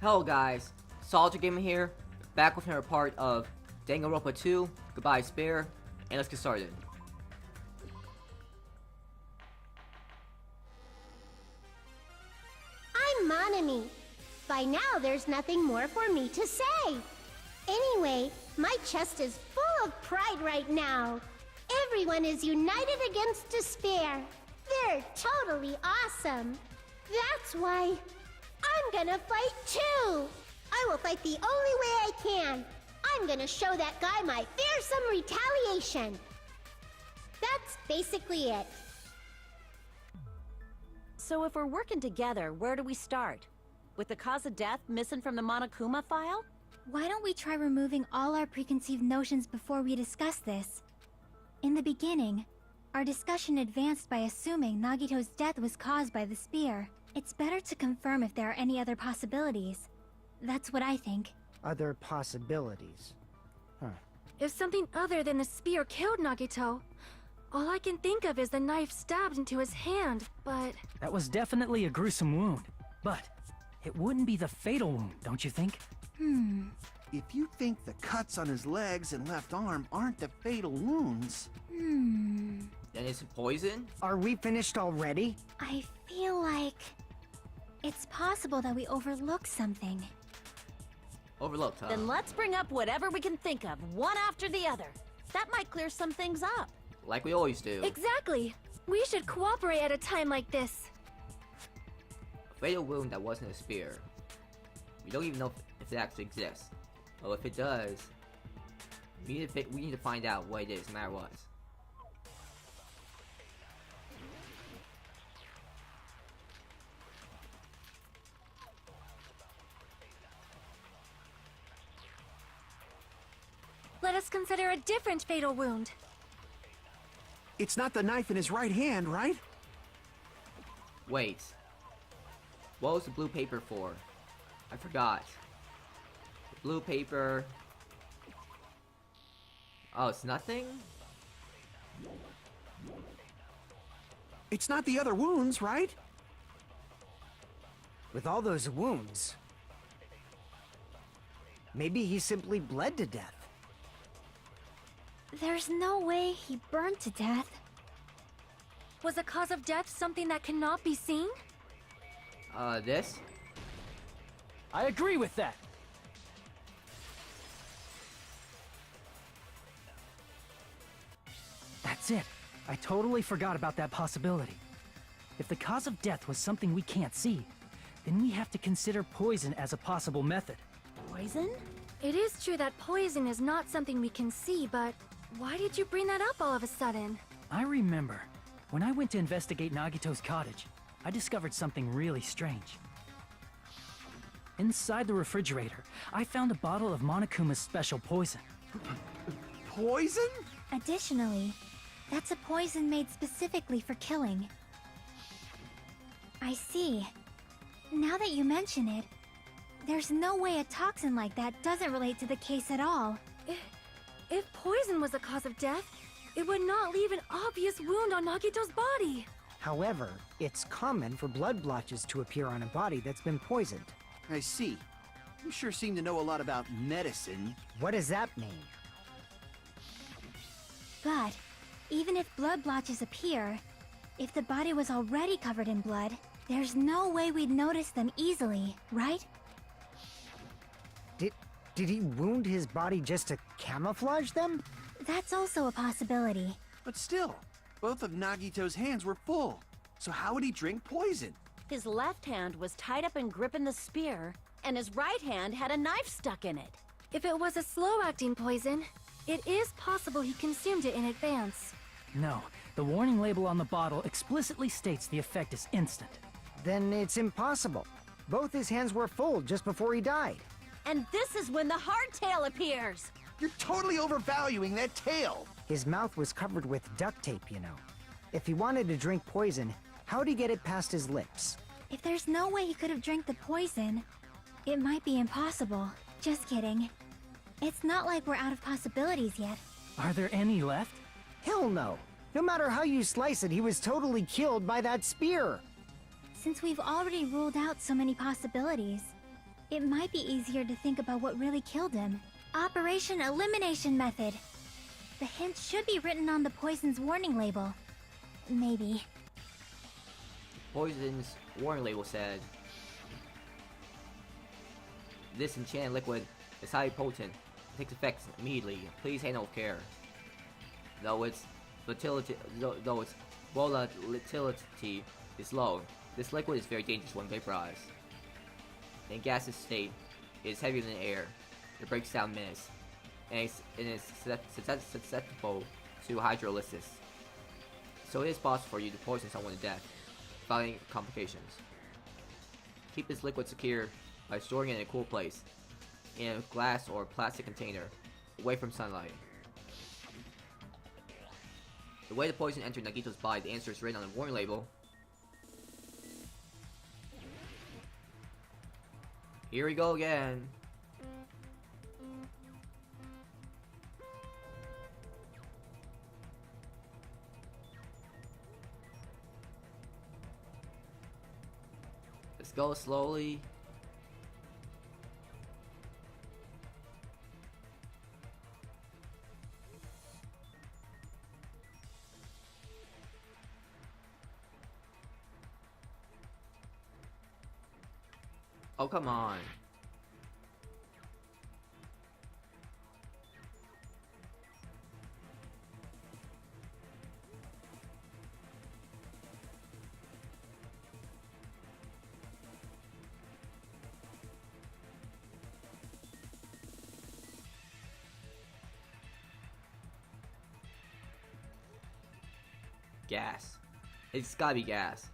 Hello guys, Soldier Gamer here, back with another part of Danganronpa 2, Goodbye Spear, and let's get started. I'm Monokuma. By now there's nothing more for me to say. Anyway, my chest is full of pride right now. Everyone is united against despair. They're totally awesome. That's why I'm gonna fight too! I will fight the only way I can. I'm gonna show that guy my fearsome retaliation. That's basically it. So if we're working together, where do we start? With the cause of death missing from the Monokuma file? Why don't we try removing all our preconceived notions before we discuss this? In the beginning, our discussion advanced by assuming Nagito's death was caused by the spear. It's better to confirm if there are any other possibilities. That's what I think. Other possibilities. If something other than the spear killed Nagito, all I can think of is the knife stabbed into his hand, but... That was definitely a gruesome wound, but it wouldn't be the fatal wound, don't you think? If you think the cuts on his legs and left arm aren't the fatal wounds... Then is it poison? Are we finished already? I feel like... it's possible that we overlooked something. Overlooked, huh? Then let's bring up whatever we can think of, one after the other. That might clear some things up. Like we always do. Exactly! We should cooperate at a time like this. A fatal wound that wasn't a spear. We don't even know if it actually exists. Well, if it does, we need to find out what it is, no matter what. Let us consider a different fatal wound. It's not the knife in his right hand, right? Wait. What was the blue paper for? I forgot. The blue paper... Oh, it's nothing? It's not the other wounds, right? With all those wounds... maybe he simply bled to death. There's no way he burned to death. Was the cause of death something that cannot be seen? This? I agree with that. That's it. I totally forgot about that possibility. If the cause of death was something we can't see, then we have to consider poison as a possible method. Poison? It is true that poison is not something we can see, but why did you bring that up all of a sudden? I remember, when I went to investigate Nagito's cottage, I discovered something really strange. Inside the refrigerator, I found a bottle of Monokuma's special poison. Poison? Additionally, that's a poison made specifically for killing. I see. Now that you mention it, there's no way a toxin like that doesn't relate to the case at all. If poison was the cause of death, it would not leave an obvious wound on Nagito's body. However, it's common for blood blotches to appear on a body that's been poisoned. I see. You sure seem to know a lot about medicine. What does that mean? But, even if blood blotches appear, if the body was already covered in blood, there's no way we'd notice them easily, right? Did he wound his body just to camouflage them? That's also a possibility. But still, both of Nagito's hands were full. So how would he drink poison? His left hand was tied up and gripping the spear, and his right hand had a knife stuck in it. If it was a slow-acting poison, it is possible he consumed it in advance. No, the warning label on the bottle explicitly states the effect is instant. Then it's impossible. Both his hands were full just before he died. And this is when the hardtail appears! You're totally overvaluing that tail. His mouth was covered with duct tape, you know. If he wanted to drink poison, how'd he get it past his lips? If there's no way he could have drank the poison, it might be impossible. Just kidding. It's not like we're out of possibilities yet. Are there any left? Hell no. No matter how you slice it, he was totally killed by that spear. Since we've already ruled out so many possibilities, It might be easier to think about what really killed him. Operation Elimination Method. The hint should be written on the poison's warning label. Maybe. Poison's warning label said, "This enchanted liquid is highly potent. It takes effect immediately. Please handle with care." Though its volatility is low, this liquid is very dangerous when vaporized. In gaseous state, it is heavier than air. It breaks down in minutes, and is susceptible to hydrolysis. So it is possible for you to poison someone to death without any complications. Keep this liquid secure by storing it in a cool place, in a glass or plastic container, away from sunlight. The way the poison entered Nagito's body, the answer is written on the warning label. Here we go again. Let's go slowly. Oh, come on. Gas. It's gotta be gas.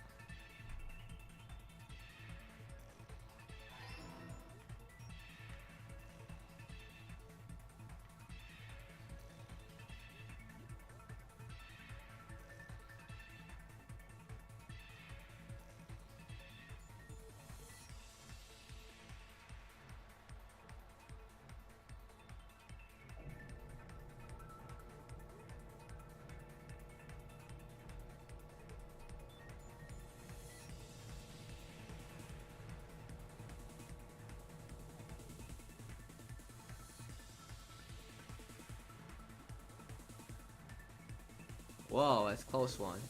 Whoa, that's a close one.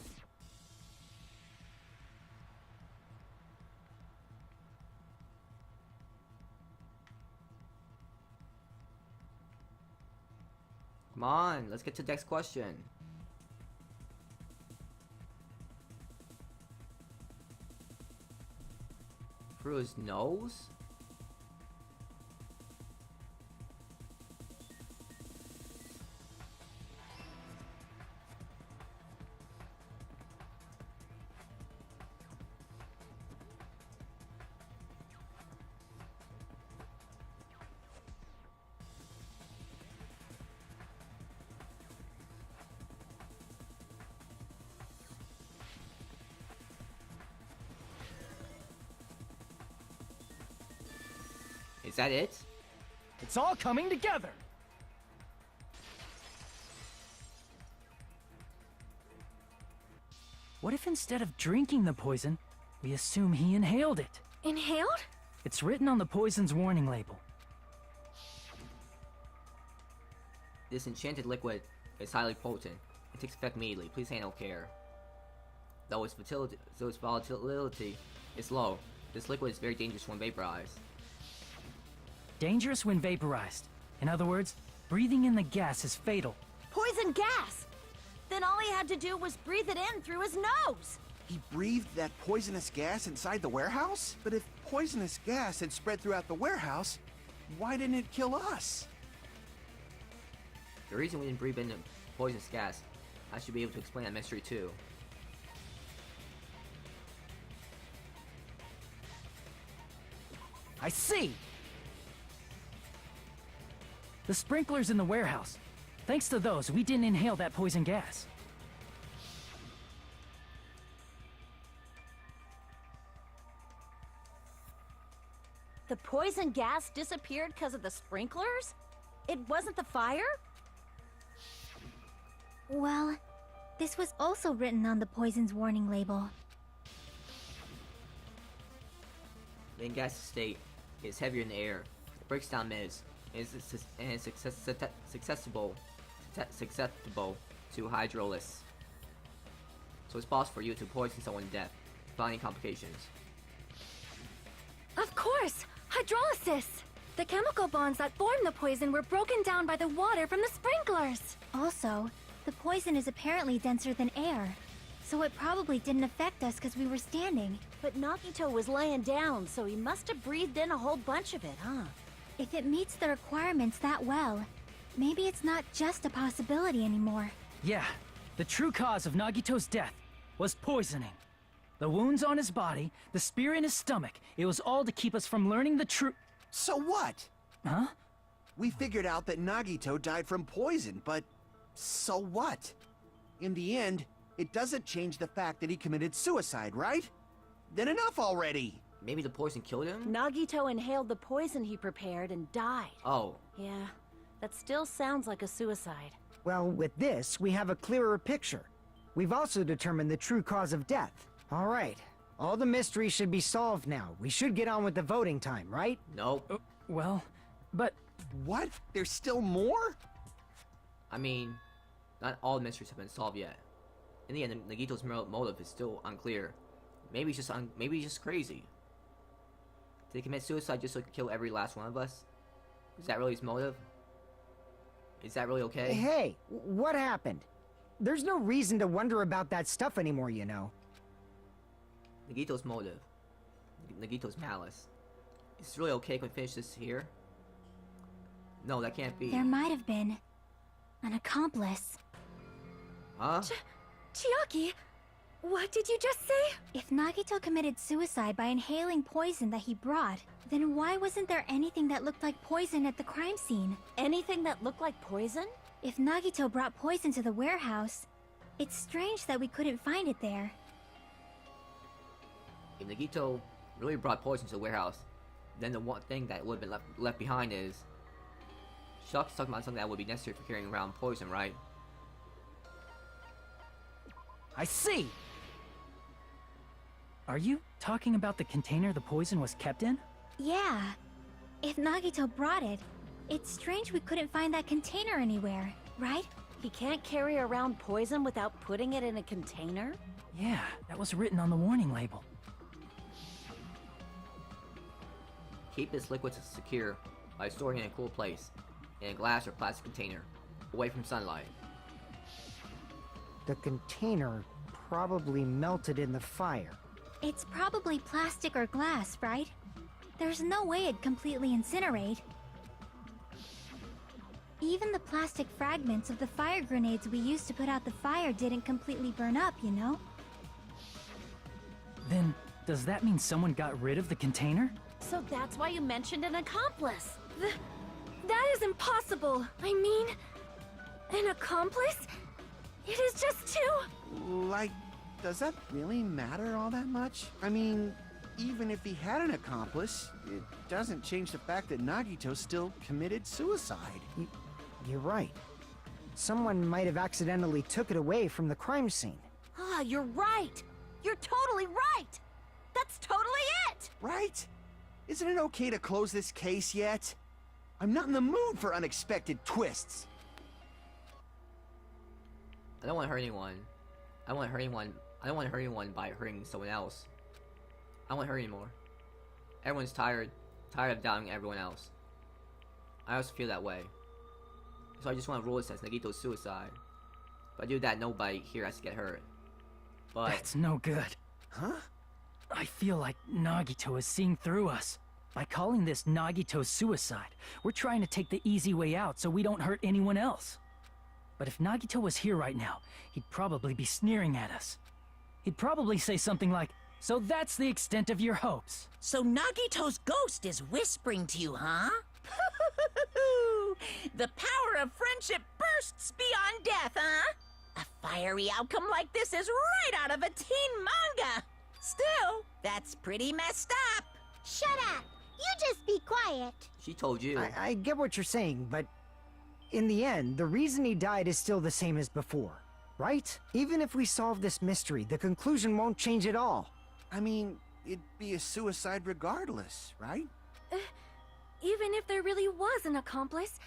Come on, let's get to the next question. Through his nose? Is that it? It's all coming together! What if instead of drinking the poison, we assume he inhaled it? Inhaled? It's written on the poison's warning label. This enchanted liquid is highly potent. It takes effect immediately. Please handle care. Though its volatility is low, this liquid is very dangerous when vaporized. Dangerous when vaporized. In other words, breathing in the gas is fatal. Poison gas! Then all he had to do was breathe it in through his nose! He breathed that poisonous gas inside the warehouse? But if poisonous gas had spread throughout the warehouse, why didn't it kill us? The reason we didn't breathe in the poisonous gas, I should be able to explain that mystery too. I see! The sprinklers in the warehouse. Thanks to those, we didn't inhale that poison gas. The poison gas disappeared because of the sprinklers? It wasn't the fire? Well, this was also written on the poison's warning label. In gaseous state, is heavier in the air. It breaks down mist, and is susceptible to hydrolysis. So it's possible for you to poison someone to death without any complications. Of course! Hydrolysis! The chemical bonds that form the poison were broken down by the water from the sprinklers! Also, the poison is apparently denser than air, so it probably didn't affect us because we were standing. But Nagito was laying down, so he must have breathed in a whole bunch of it, huh? If it meets the requirements that well, maybe it's not just a possibility anymore. Yeah, the true cause of Nagito's death was poisoning. The wounds on his body, the spear in his stomach, it was all to keep us from learning the truth. So what? Huh? We figured out that Nagito died from poison, but so what? In the end, it doesn't change the fact that he committed suicide, right? Then enough already! Maybe the poison killed him? Nagito inhaled the poison he prepared and died. Oh. Yeah, that still sounds like a suicide. Well, with this, we have a clearer picture. We've also determined the true cause of death. All right, all the mysteries should be solved now. We should get on with the voting time, right? Nope. Well, but... What? There's still more? I mean, not all the mysteries have been solved yet. In the end, Nagito's motive is still unclear. Maybe he's just crazy. Did he commit suicide just so he could kill every last one of us? Is that really his motive? Is that really okay? Hey, what happened? There's no reason to wonder about that stuff anymore, you know. Nagito's motive. Nagito's malice. Is it really okay if we finish this here? No, that can't be. There might have been an accomplice. Huh? Chiaki, what did you just say? If Nagito committed suicide by inhaling poison that he brought, then why wasn't there anything that looked like poison at the crime scene? Anything that looked like poison? If Nagito brought poison to the warehouse, it's strange that we couldn't find it there. If Nagito really brought poison to the warehouse, then the one thing that would have been left behind is... Shock's talking about something that would be necessary for carrying around poison, right? I see! Are you talking about the container the poison was kept in? Yeah. If Nagito brought it, it's strange we couldn't find that container anywhere, right? He can't carry around poison without putting it in a container? Yeah, that was written on the warning label. Keep this liquid secure by storing it in a cool place, in a glass or plastic container, away from sunlight. The container probably melted in the fire. It's probably plastic or glass, right? There's no way it'd completely incinerate. Even the plastic fragments of the fire grenades we used to put out the fire didn't completely burn up, you know? Then, does that mean someone got rid of the container? So that's why you mentioned an accomplice. That is impossible. I mean, an accomplice? It is just too... Like, does that really matter all that much? I mean, even if he had an accomplice, it doesn't change the fact that Nagito still committed suicide. You're right. Someone might have accidentally took it away from the crime scene. Ah, you're right. You're totally right. That's totally it. Right? Isn't it okay to close this case yet? I'm not in the mood for unexpected twists. I don't want to hurt anyone. I don't want to hurt anyone. I don't want to hurt anyone by hurting someone else. I don't want to hurt anymore. Everyone's tired of doubting everyone else. I also feel that way. So I just want to rule this as Nagito's suicide. If I do that, nobody here has to get hurt. But... That's no good. Huh? I feel like Nagito is seeing through us. By calling this Nagito's suicide, we're trying to take the easy way out so we don't hurt anyone else. But if Nagito was here right now, he'd probably be sneering at us. He'd probably say something like, "So that's the extent of your hopes." So Nagito's ghost is whispering to you, huh? The power of friendship bursts beyond death, huh? A fiery outcome like this is right out of a teen manga. Still, that's pretty messed up. Shut up! You just be quiet. she told you. I get what you're saying, but in the end, the reason he died is still the same as before, right? Even if we solve this mystery, the conclusion won't change at all. I mean, it'd be a suicide regardless, right? even if there really was an accomplice,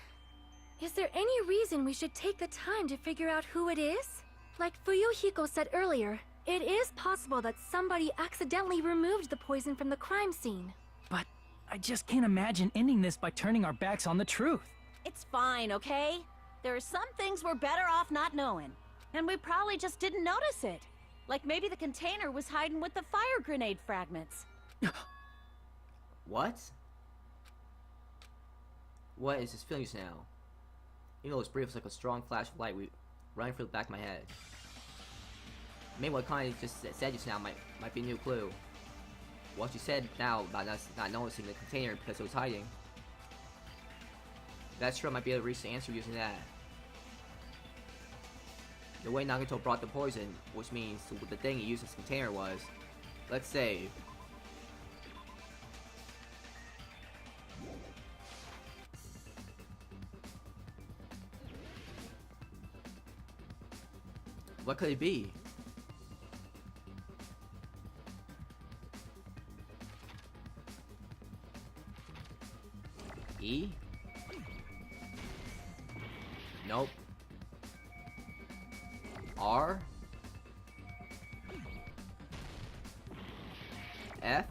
is there any reason we should take the time to figure out who it is? Like Fuyuhiko said earlier, it is possible that somebody accidentally removed the poison from the crime scene. But I just can't imagine ending this by turning our backs on the truth. It's fine, okay? There are some things we're better off not knowing. And we probably just didn't notice it. Like maybe the container was hiding with the fire grenade fragments. What? What is his feelings now? You know, it's brief, it's like a strong flash of light running through the back of my head. Maybe what Connie just said just now might be a new clue. What you said now about us not noticing the container because it was hiding. That's true, I might be able to reach the answer using that. The way Nagito brought the poison, which means the thing he used as container was, let's say, what could it be? E? Nope. R? F?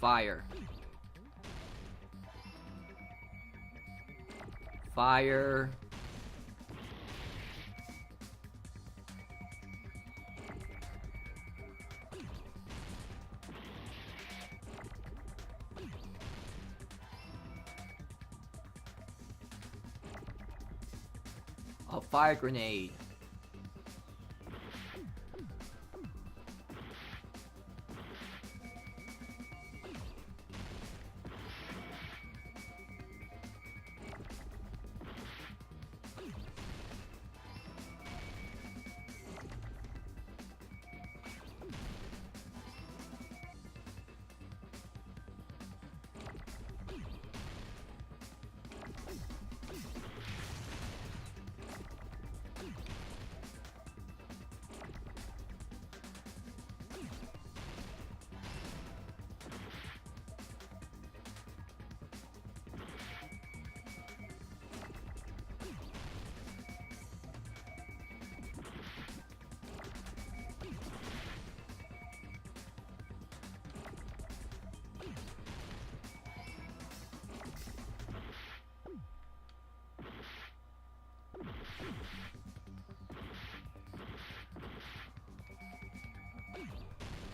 Fire. Fire. A fire grenade.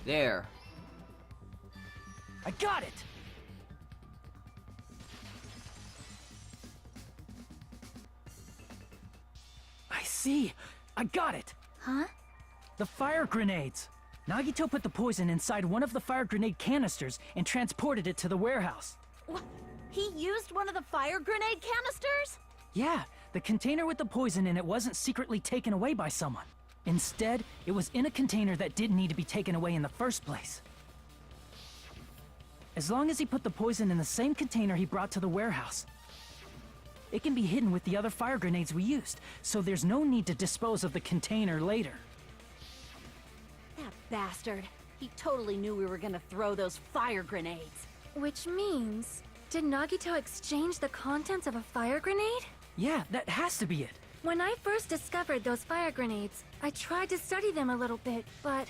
There. I got it! I see. I got it. Huh? The fire grenades. Nagito put the poison inside one of the fire grenade canisters and transported it to the warehouse. What? He used one of the fire grenade canisters? Yeah, the container with the poison in it wasn't secretly taken away by someone. Instead, it was in a container that didn't need to be taken away in the first place. As long as he put the poison in the same container he brought to the warehouse, it can be hidden with the other fire grenades we used, so there's no need to dispose of the container later. That bastard. He totally knew we were gonna throw those fire grenades. Which means, did Nagito exchange the contents of a fire grenade? Yeah, that has to be it. When I first discovered those fire grenades, I tried to study them a little bit, but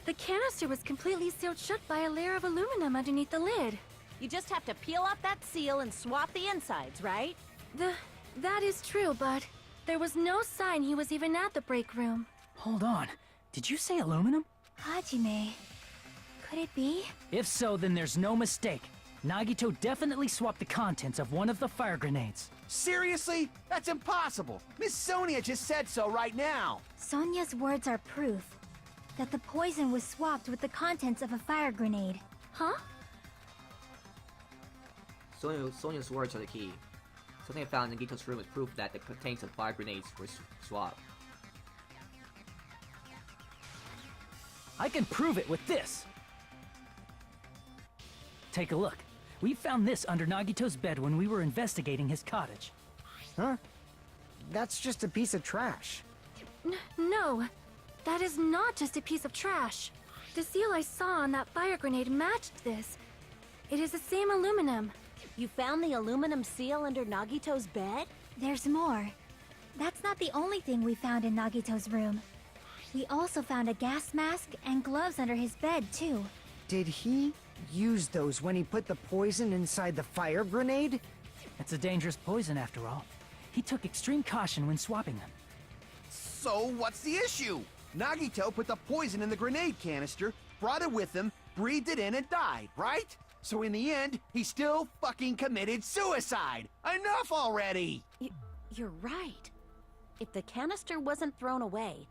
the canister was completely sealed shut by a layer of aluminum underneath the lid. You just have to peel off that seal and swap the insides, right? That is true, but there was no sign he was even at the break room. Hold on. Did you say aluminum? Hajime. Could it be? If so, then there's no mistake. Nagito definitely swapped the contents of one of the fire grenades. Seriously? That's impossible! Miss Sonia just said so right now! Sonia's words are proof that the poison was swapped with the contents of a fire grenade. Huh? Sonia's words are the key. Something I found in Nagito's room is proof that the contents of fire grenades were swapped. I can prove it with this. Take a look. We found this under Nagito's bed when we were investigating his cottage. Huh? That's just a piece of trash. No, that is not just a piece of trash. The seal I saw on that fire grenade matched this. It is the same aluminum. You found the aluminum seal under Nagito's bed? There's more. That's not the only thing we found in Nagito's room. We also found a gas mask and gloves under his bed, too. Did he use those when he put the poison inside the fire grenade? It's a dangerous poison after all. He took extreme caution when swapping them. So what's the issue? Nagito put the poison in the grenade canister, brought it with him, breathed it in, and died, right? So in the end, he still fucking committed suicide! Enough already! You're right. If the canister wasn't thrown away,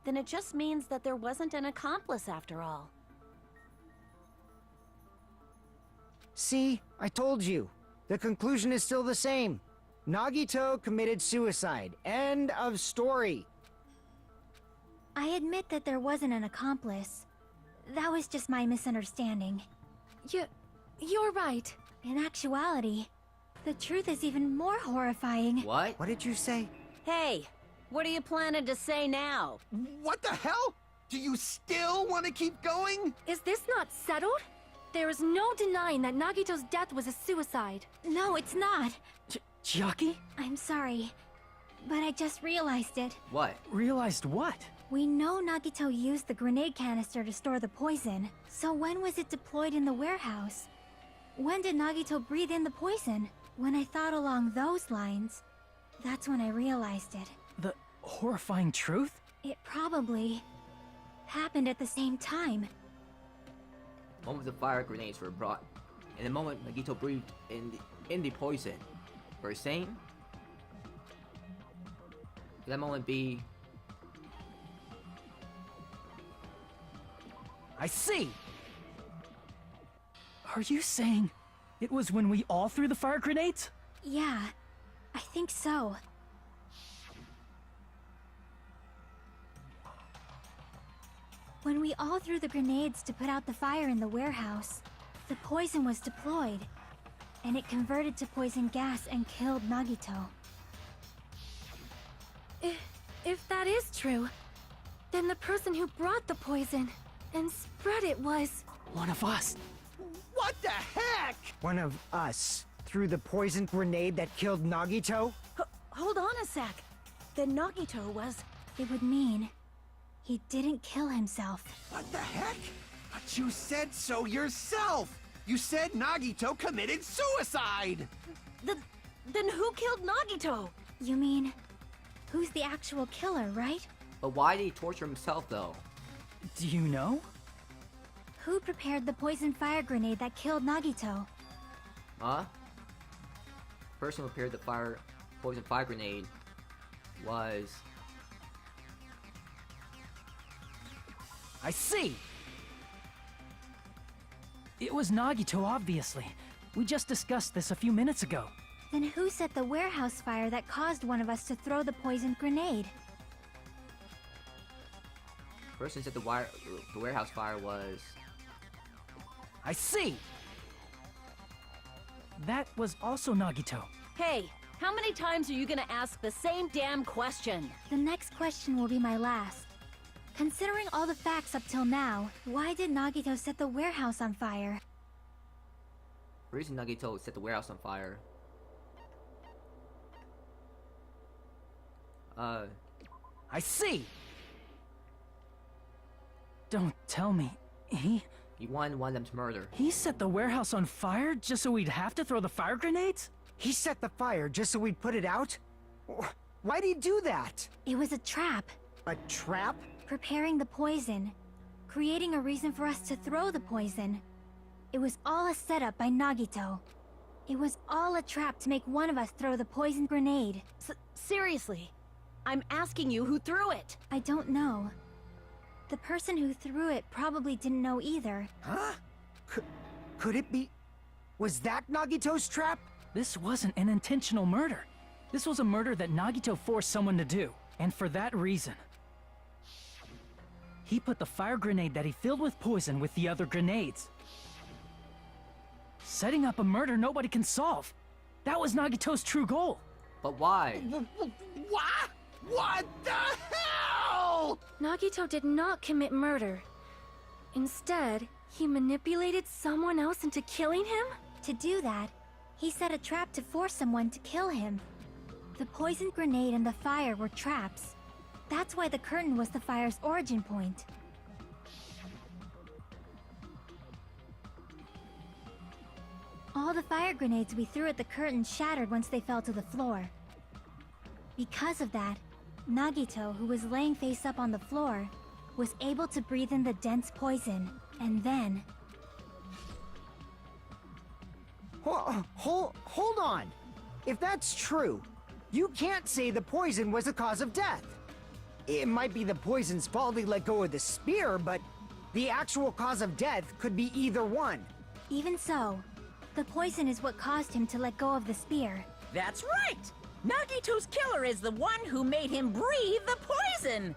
then it just means that there wasn't an accomplice after all. See, I told you. The conclusion is still the same. Nagito committed suicide. End of story. I admit that there wasn't an accomplice. That was just my misunderstanding. You're right. In actuality, the truth is even more horrifying. What? What did you say? Hey, what are you planning to say now? What the hell? Do you still want to keep going? Is this not settled? There is no denying that Nagito's death was a suicide. No, it's not. Chiaki? I'm sorry, but I just realized it. What? Realized what? We know Nagito used the grenade canister to store the poison. So when was it deployed in the warehouse? When did Nagito breathe in the poison? When I thought along those lines, that's when I realized it. The horrifying truth? It probably happened at the same time. The moment the fire grenades were brought, and the moment Nagito breathed in the poison, we're saying? Could that moment be? I see! Are you saying it was when we all threw the fire grenades? Yeah, I think so. When we all threw the grenades to put out the fire in the warehouse, the poison was deployed, and it converted to poison gas and killed Nagito. If that is true, then the person who brought the poison and spread it was... One of us. What the heck? One of us threw the poison grenade that killed Nagito? Hold on a sec. Then Nagito was... It would mean he didn't kill himself. What the heck? But you said so yourself! You said Nagito committed suicide! Then who killed Nagito? You mean, who's the actual killer, right? But why did he torture himself though? Do you know? Who prepared the poison fire grenade that killed Nagito? Huh? The person who prepared the poison fire grenade was... I see! It was Nagito, obviously. We just discussed this a few minutes ago. Then who set the warehouse fire that caused one of us to throw the poisoned grenade? The person who set the warehouse fire was... I see! That was also Nagito. Hey, how many times are you gonna ask the same damn question? The next question will be my last. Considering all the facts up till now, why did Nagito set the warehouse on fire? The reason Nagito set the warehouse on fire... I see! Don't tell me. He wanted one of them to murder. He set the warehouse on fire just so we'd have to throw the fire grenades? He set the fire just so we'd put it out? Why'd he do that? It was a trap. A trap? Preparing the poison. Creating a reason for us to throw the poison. It was all a setup by Nagito. It was all a trap to make one of us throw the poison grenade. Seriously, I'm asking you who threw it. I don't know. The person who threw it probably didn't know either. Huh? Could it be... Was that Nagito's trap? This wasn't an intentional murder. This was a murder that Nagito forced someone to do. And for that reason, He put the fire grenade that he filled with poison with the other grenades. Setting up a murder nobody can solve. That was Nagito's true goal. But why? What? What the hell? Nagito did not commit murder. Instead, he manipulated someone else into killing him? To do that, he set a trap to force someone to kill him. The poison grenade and the fire were traps. That's why the curtain was the fire's origin point. All the fire grenades we threw at the curtain shattered once they fell to the floor. Because of that, Nagito, who was laying face up on the floor, was able to breathe in the dense poison, and then... Hold on! If that's true, you can't say the poison was the cause of death. It might be the poison's fault he let go of the spear, but the actual cause of death could be either one. Even so, the poison is what caused him to let go of the spear. That's right! Nagito's killer is the one who made him breathe the poison!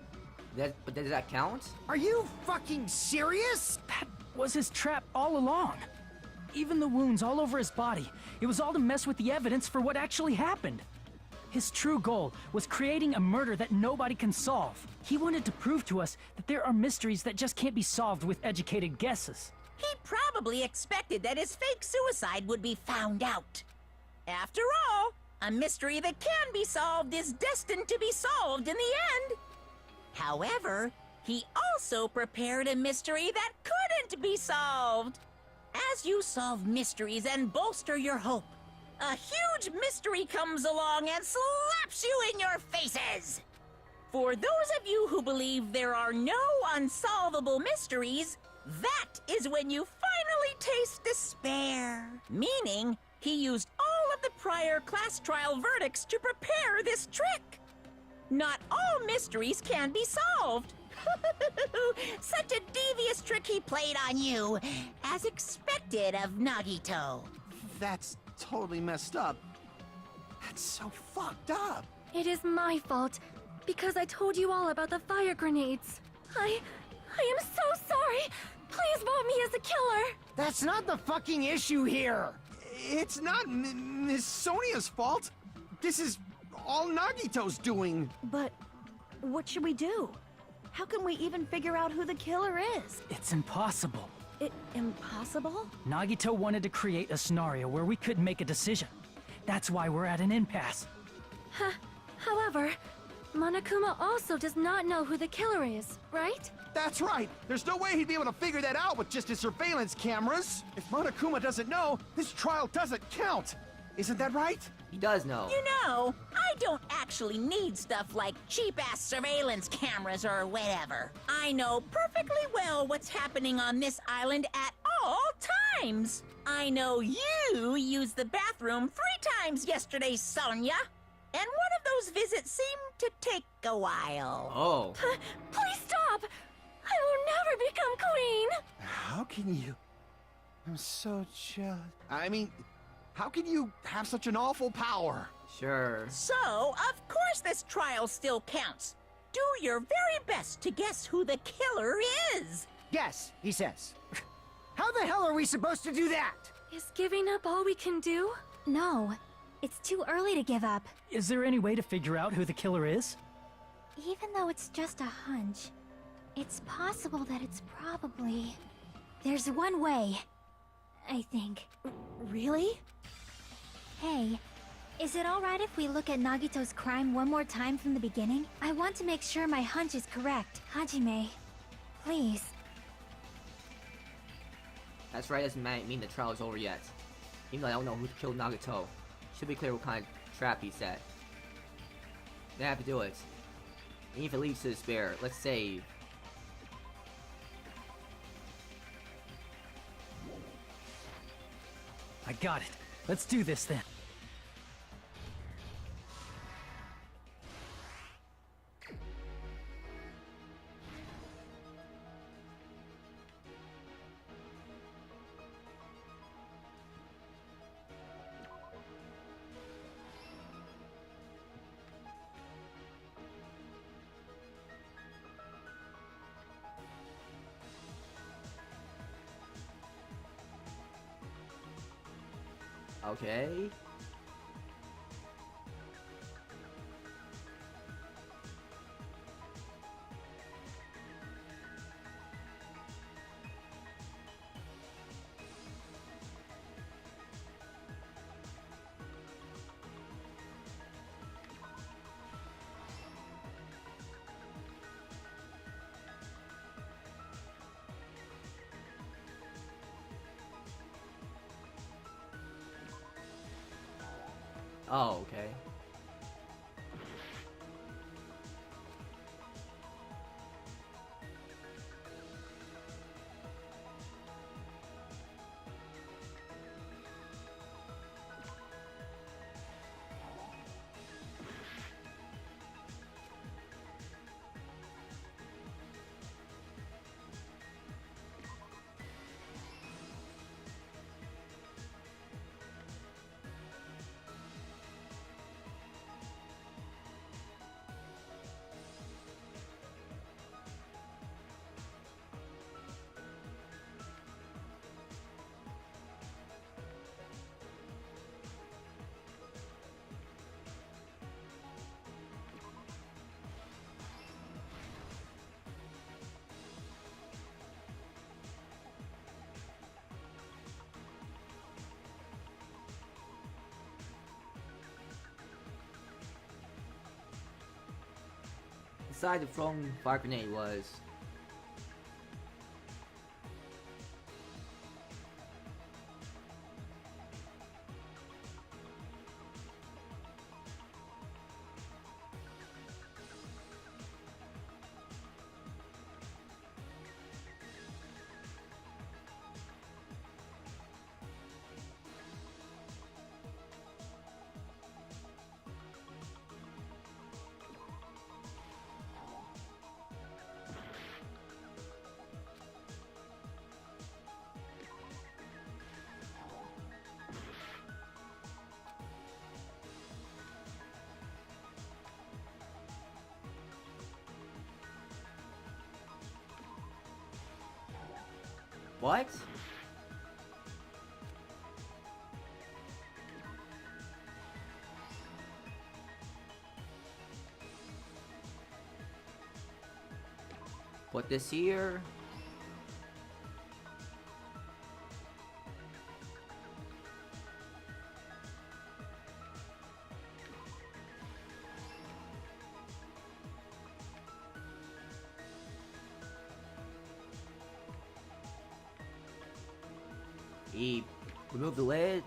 But does that count? Are you fucking serious? That was his trap all along. Even the wounds all over his body, it was all to mess with the evidence for what actually happened. His true goal was creating a murder that nobody can solve. He wanted to prove to us that there are mysteries that just can't be solved with educated guesses. He probably expected that his fake suicide would be found out. After all, a mystery that can be solved is destined to be solved in the end. However, he also prepared a mystery that couldn't be solved. As you solve mysteries and bolster your hope, a huge mystery comes along and slaps you in your faces. For those of you who believe there are no unsolvable mysteries, that is when you finally taste despair. Meaning, he used all of the prior class trial verdicts to prepare this trick. Not all mysteries can be solved. Such a devious trick he played on you, as expected of Nagito. That's totally messed up. That's so fucked up. It is my fault, because I told you all about the fire grenades. I am so sorry. Please vote me as a killer. That's not the fucking issue here. It's not Miss Sonia's fault. This is all Nagito's doing. But what should we do? How can we even figure out who the killer is? It's impossible. Impossible? Nagito wanted to create a scenario where we couldn't make a decision. That's why we're at an impasse. However, Monokuma also does not know who the killer is, right? That's right. There's no way he'd be able to figure that out with just his surveillance cameras. If Monokuma doesn't know, this trial doesn't count. Isn't that right? He does know. You know, I don't actually need stuff like cheap-ass surveillance cameras or whatever. I know perfectly well what's happening on this island at all times. I know you used the bathroom 3 times yesterday, Sonia. And one of those visits seemed to take a while. Oh. Please stop! I will never become queen! How can you? I'm so jealous. I mean, how can you have such an awful power? Sure. So, of course this trial still counts. Do your very best to guess who the killer is. Yes, he says. How the hell are we supposed to do that? Is giving up all we can do? No, it's too early to give up. Is there any way to figure out who the killer is? Even though it's just a hunch, it's possible that it's probably... There's one way, I think. Really? Hey, is it alright if we look at Nagito's crime one more time from the beginning? I want to make sure my hunch is correct. Hajime, please. That's right, doesn't mean the trial is over yet. Even though I don't know who killed Nagito. Should be clear what kind of trap he set. Then I have to do it. And if it leads to despair, let's save. I got it. Let's do this then. Okay. Oh, okay. Inside the thrown fire grenade was what? Put this here. Remove the lid.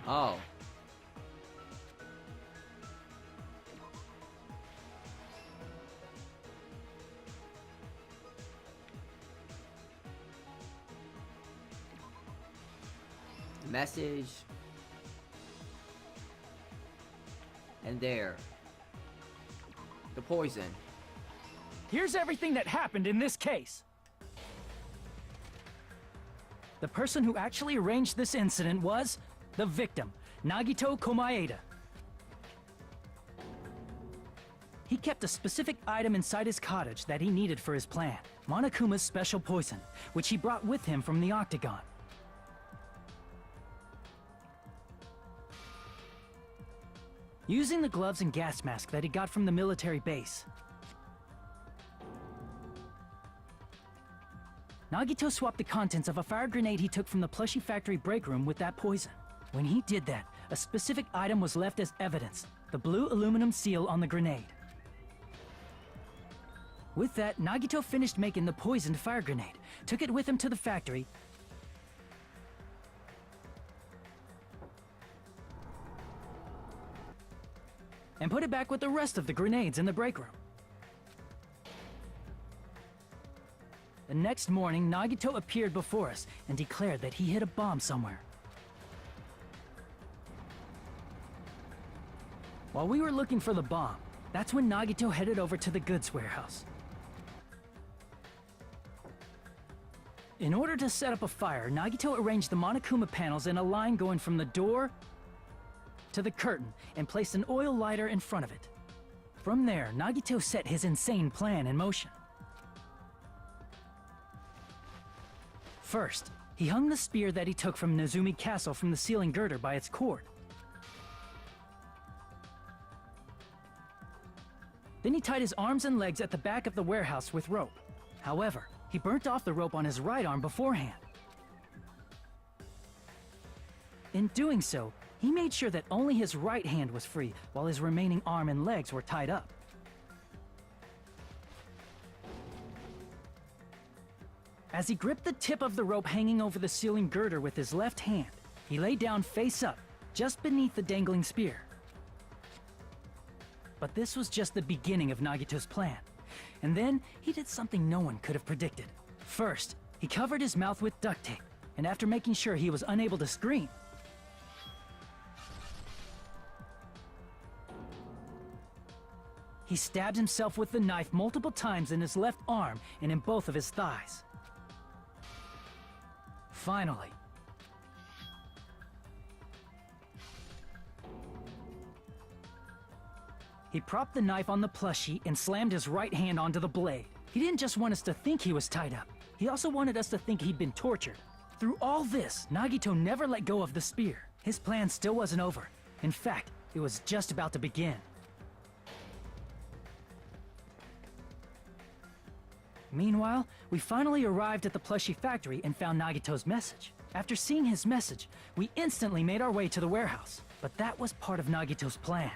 Oh. Message. And there. The poison. Here's everything that happened in this case. The person who actually arranged this incident was the victim, Nagito Komaeda. He kept a specific item inside his cottage that he needed for his plan, Monokuma's special poison, which he brought with him from the Octagon. Using the gloves and gas mask that he got from the military base, Nagito swapped the contents of a fire grenade he took from the plushie factory break room with that poison. When he did that, a specific item was left as evidence, the blue aluminum seal on the grenade. With that, Nagito finished making the poisoned fire grenade, took it with him to the factory, and put it back with the rest of the grenades in the break room. The next morning, Nagito appeared before us and declared that he hid a bomb somewhere. While we were looking for the bomb, that's when Nagito headed over to the goods warehouse. In order to set up a fire, Nagito arranged the Monokuma panels in a line going from the door to the curtain and placed an oil lighter in front of it. From there, Nagito set his insane plan in motion. First, he hung the spear that he took from Nezumi Castle from the ceiling girder by its cord. Then he tied his arms and legs at the back of the warehouse with rope. However, he burnt off the rope on his right arm beforehand. In doing so, he made sure that only his right hand was free, while his remaining arm and legs were tied up. As he gripped the tip of the rope hanging over the ceiling girder with his left hand, he lay down face up, just beneath the dangling spear. But this was just the beginning of Nagito's plan. And then, he did something no one could have predicted. First, he covered his mouth with duct tape, and after making sure he was unable to scream, he stabbed himself with the knife multiple times in his left arm and in both of his thighs. Finally, he propped the knife on the plushie and slammed his right hand onto the blade. He didn't just want us to think he was tied up. He also wanted us to think he'd been tortured. Through all this, Nagito never let go of the spear. His plan still wasn't over. In fact, it was just about to begin. Meanwhile, we finally arrived at the plushie factory and found Nagito's message. After seeing his message, we instantly made our way to the warehouse. But that was part of Nagito's plan.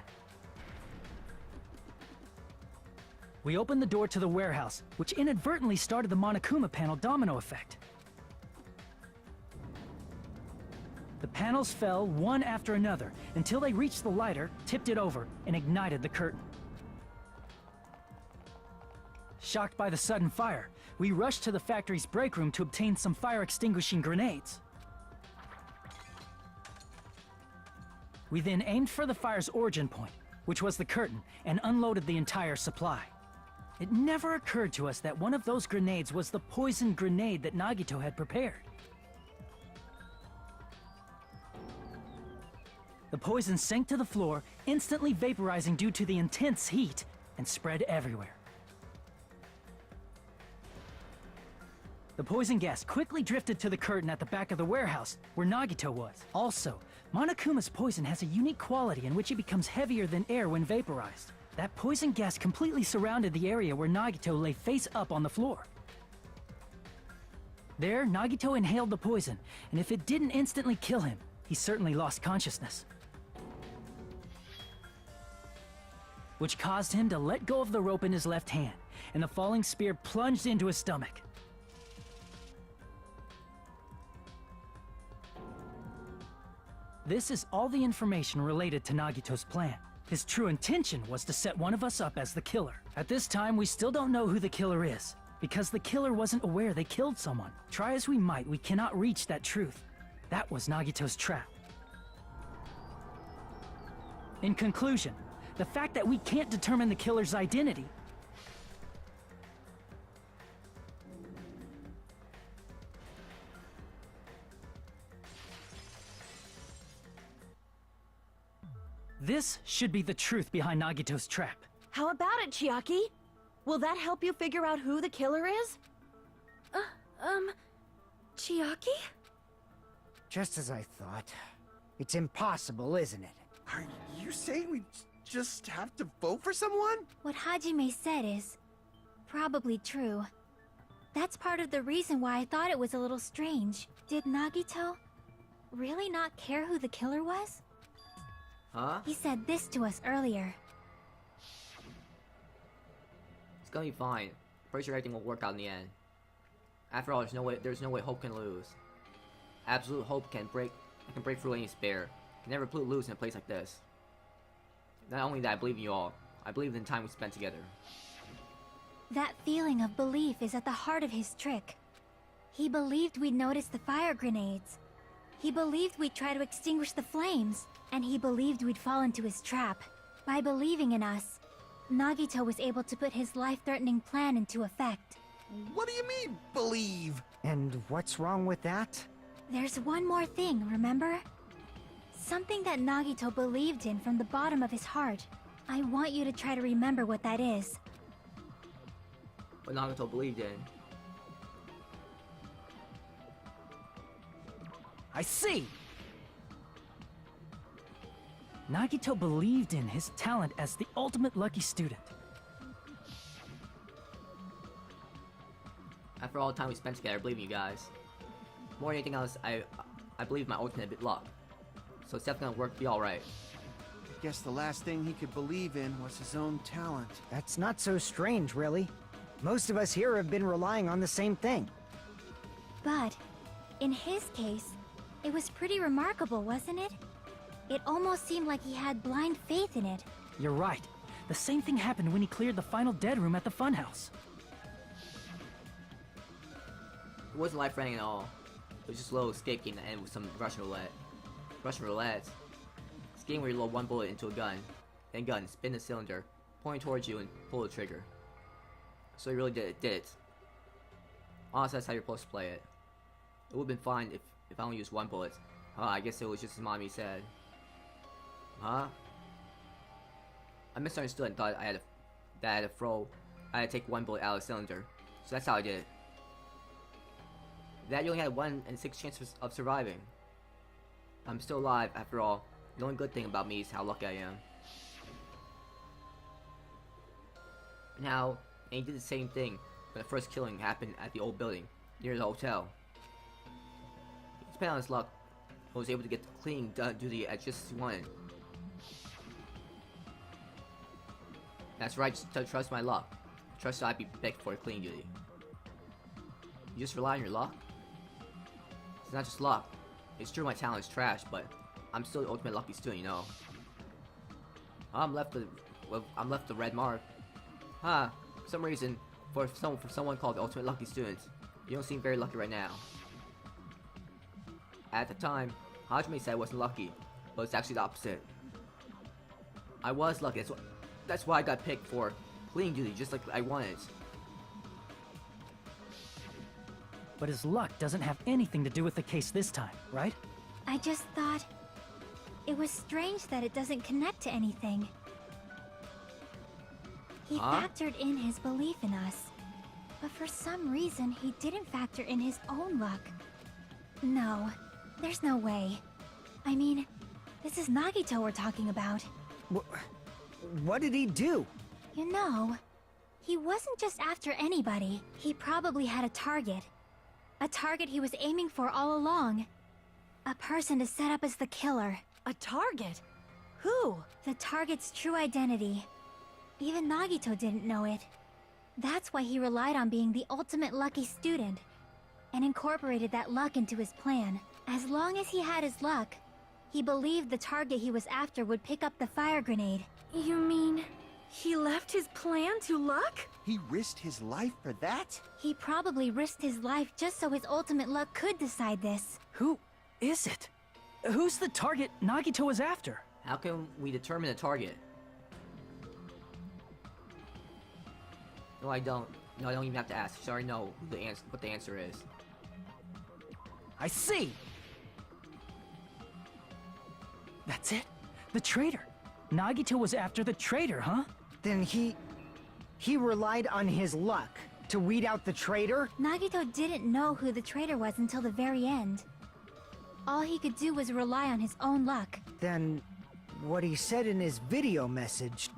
We opened the door to the warehouse, which inadvertently started the Monokuma panel domino effect. The panels fell one after another until they reached the lighter, tipped it over, and ignited the curtain. Shocked by the sudden fire, we rushed to the factory's break room to obtain some fire-extinguishing grenades. We then aimed for the fire's origin point, which was the curtain, and unloaded the entire supply. It never occurred to us that one of those grenades was the poison grenade that Nagito had prepared. The poison sank to the floor, instantly vaporizing due to the intense heat, and spread everywhere. The poison gas quickly drifted to the curtain at the back of the warehouse, where Nagito was. Also, Monokuma's poison has a unique quality in which it becomes heavier than air when vaporized. That poison gas completely surrounded the area where Nagito lay face up on the floor. There, Nagito inhaled the poison, and if it didn't instantly kill him, he certainly lost consciousness. Which caused him to let go of the rope in his left hand, and the falling spear plunged into his stomach. This is all the information related to Nagito's plan. His true intention was to set one of us up as the killer. At this time, we still don't know who the killer is, because the killer wasn't aware they killed someone. Try as we might, we cannot reach that truth. That was Nagito's trap. In conclusion, the fact that we can't determine the killer's identity this should be the truth behind Nagito's trap. How about it, Chiaki? Will that help you figure out who the killer is? Chiaki? Just as I thought. It's impossible, isn't it? Are you saying we just have to vote for someone? What Hajime said is probably true. That's part of the reason why I thought it was a little strange. Did Nagito really not care who the killer was? Huh? He said this to us earlier. It's gonna be fine. Pretty sure everything will work out in the end. After all, there's no way Hope can lose. Absolute Hope can break through any spare. Can never lose in a place like this. Not only that, I believe in you all. I believe in the time we spent together. That feeling of belief is at the heart of his trick. He believed we'd notice the fire grenades. He believed we'd try to extinguish the flames. And he believed we'd fall into his trap. By believing in us, Nagito was able to put his life-threatening plan into effect. What do you mean, believe? And what's wrong with that? There's one more thing, remember? Something that Nagito believed in from the bottom of his heart. I want you to try to remember what that is. What Nagato believed in. I see! Nagito believed in his talent as the ultimate lucky student. After all the time we spent together, I believe in you guys. More than anything else, I believe in my ultimate luck. So it's definitely gonna be alright. I guess the last thing he could believe in was his own talent. That's not so strange, really. Most of us here have been relying on the same thing. But, in his case, it was pretty remarkable, wasn't it? It almost seemed like he had blind faith in it. You're right. The same thing happened when he cleared the final dead room at the funhouse. It wasn't life-threatening at all. It was just a little escape game that ended with some Russian roulette. Russian roulette. It's a game where you load one bullet into a gun, then spin the cylinder, point toward you, and pull the trigger. So he really did it. Honestly, that's how you're supposed to play it. It would've been fine if I only used one bullet. I guess it was just as mommy said. Huh? I misunderstood and thought I had to take one bullet out of the cylinder. So that's how I did it. That you only had 1 in 6 chances of surviving. I'm still alive after all. The only good thing about me is how lucky I am. Now, and he did the same thing when the first killing happened at the old building, near the hotel. He depended on his luck, and was able to get the cleaning duty at just as he wanted. That's right, just trust my luck. Trust that I'd be picked for a cleaning duty. You just rely on your luck? It's not just luck. It's true my talent is trash, but I'm still the ultimate lucky student, you know. I'm left the red mark. For some reason, for someone called the ultimate lucky student, you don't seem very lucky right now. At the time, Hajime said I wasn't lucky, but it's actually the opposite. I was lucky. That's why I got picked for cleaning duty, just like I wanted. But his luck doesn't have anything to do with the case this time, right? I just thought... it was strange that it doesn't connect to anything. He factored in his belief in us. But for some reason, he didn't factor in his own luck. No, there's no way. I mean, this is Nagito we're talking about. What did he do? You know, he wasn't just after anybody. He probably had a target. A target he was aiming for all along. A person to set up as the killer. A target? Who? The target's true identity. Even Nagito didn't know it. That's why he relied on being the ultimate lucky student, and incorporated that luck into his plan. As long as he had his luck, he believed the target he was after would pick up the fire grenade. You mean, he left his plan to luck? He risked his life for that? He probably risked his life just so his ultimate luck could decide this. Who is it? Who's the target Nagito was after? How can we determine the target? No, I don't. No, I don't even have to ask. I already know who what the answer is. I see! That's it? The traitor. Nagito was after the traitor, huh? Then he relied on his luck to weed out the traitor? Nagito didn't know who the traitor was until the very end. All he could do was rely on his own luck. Then what he said in his video message...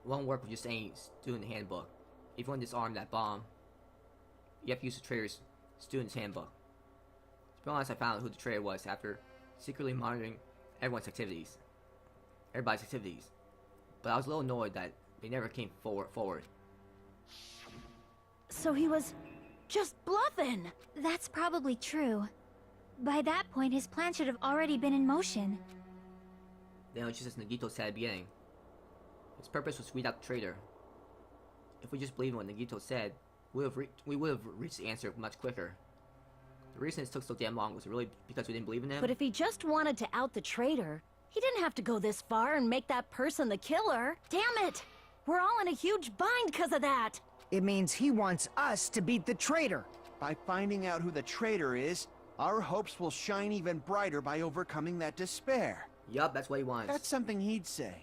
Won't work with just any student handbook. If you want to disarm that bomb, you have to use the traitor's student's handbook. To be honest, I found out who the traitor was after secretly monitoring everybody's activities. But I was a little annoyed that they never came forward. So he was just bluffing. That's probably true. By that point, his plan should have already been in motion. Then it was just as Nagito said at the beginning. His purpose was to weed out the traitor. If we just believed in what Nagito said, we would have reached the answer much quicker. The reason it took so damn long was really because we didn't believe in him. But if he just wanted to out the traitor, he didn't have to go this far and make that person the killer. Damn it! We're all in a huge bind because of that! It means he wants us to beat the traitor. By finding out who the traitor is, our hopes will shine even brighter by overcoming that despair. Yup, that's what he wants. That's something he'd say.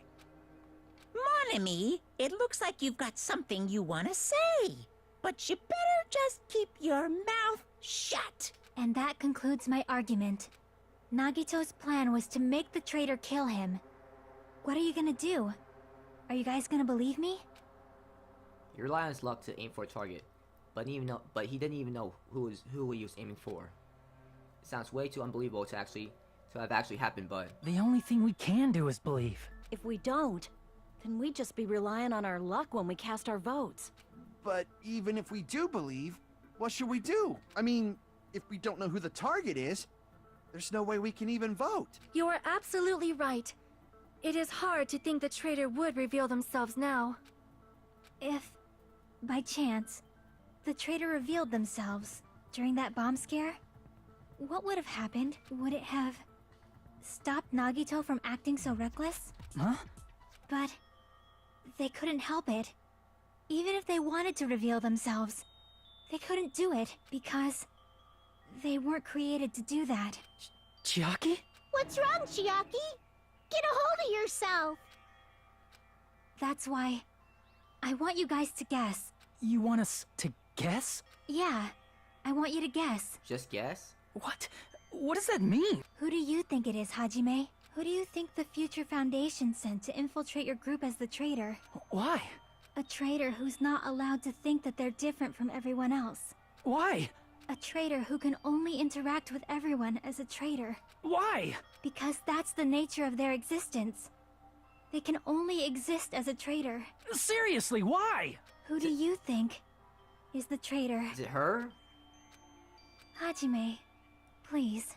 Mon ami, it looks like you've got something you want to say. But you better just keep your mouth shut. And that concludes my argument. Nagito's plan was to make the traitor kill him. What are you gonna do? Are you guys gonna believe me? He relied on his luck to aim for a target, but he didn't even know who he was aiming for. It sounds way too unbelievable to have actually happened, but The only thing we can do is believe. If we don't, then we'd just be relying on our luck when we cast our votes. But even if we do believe, what should we do? I mean, if we don't know who the target is, there's no way we can even vote. You are absolutely right. It is hard to think the traitor would reveal themselves now. If, by chance, the traitor revealed themselves during that bomb scare, what would have happened? Would it have stopped Nagito from acting so reckless? Huh? But they couldn't help it. Even if they wanted to reveal themselves, they couldn't do it because they weren't created to do that. Chiaki? What's wrong, Chiaki? Get a hold of yourself! That's why I want you guys to guess. You want us to guess? Yeah, I want you to guess. just guess? What? What does that mean? Who do you think it is, Hajime? Who do you think the Future Foundation sent to infiltrate your group as the traitor? Why? A traitor who's not allowed to think that they're different from everyone else. Why? A traitor who can only interact with everyone as a traitor. Why? Because that's the nature of their existence. They can only exist as a traitor. Seriously, why? Who do you think is the traitor? Is it her? Hajime, please.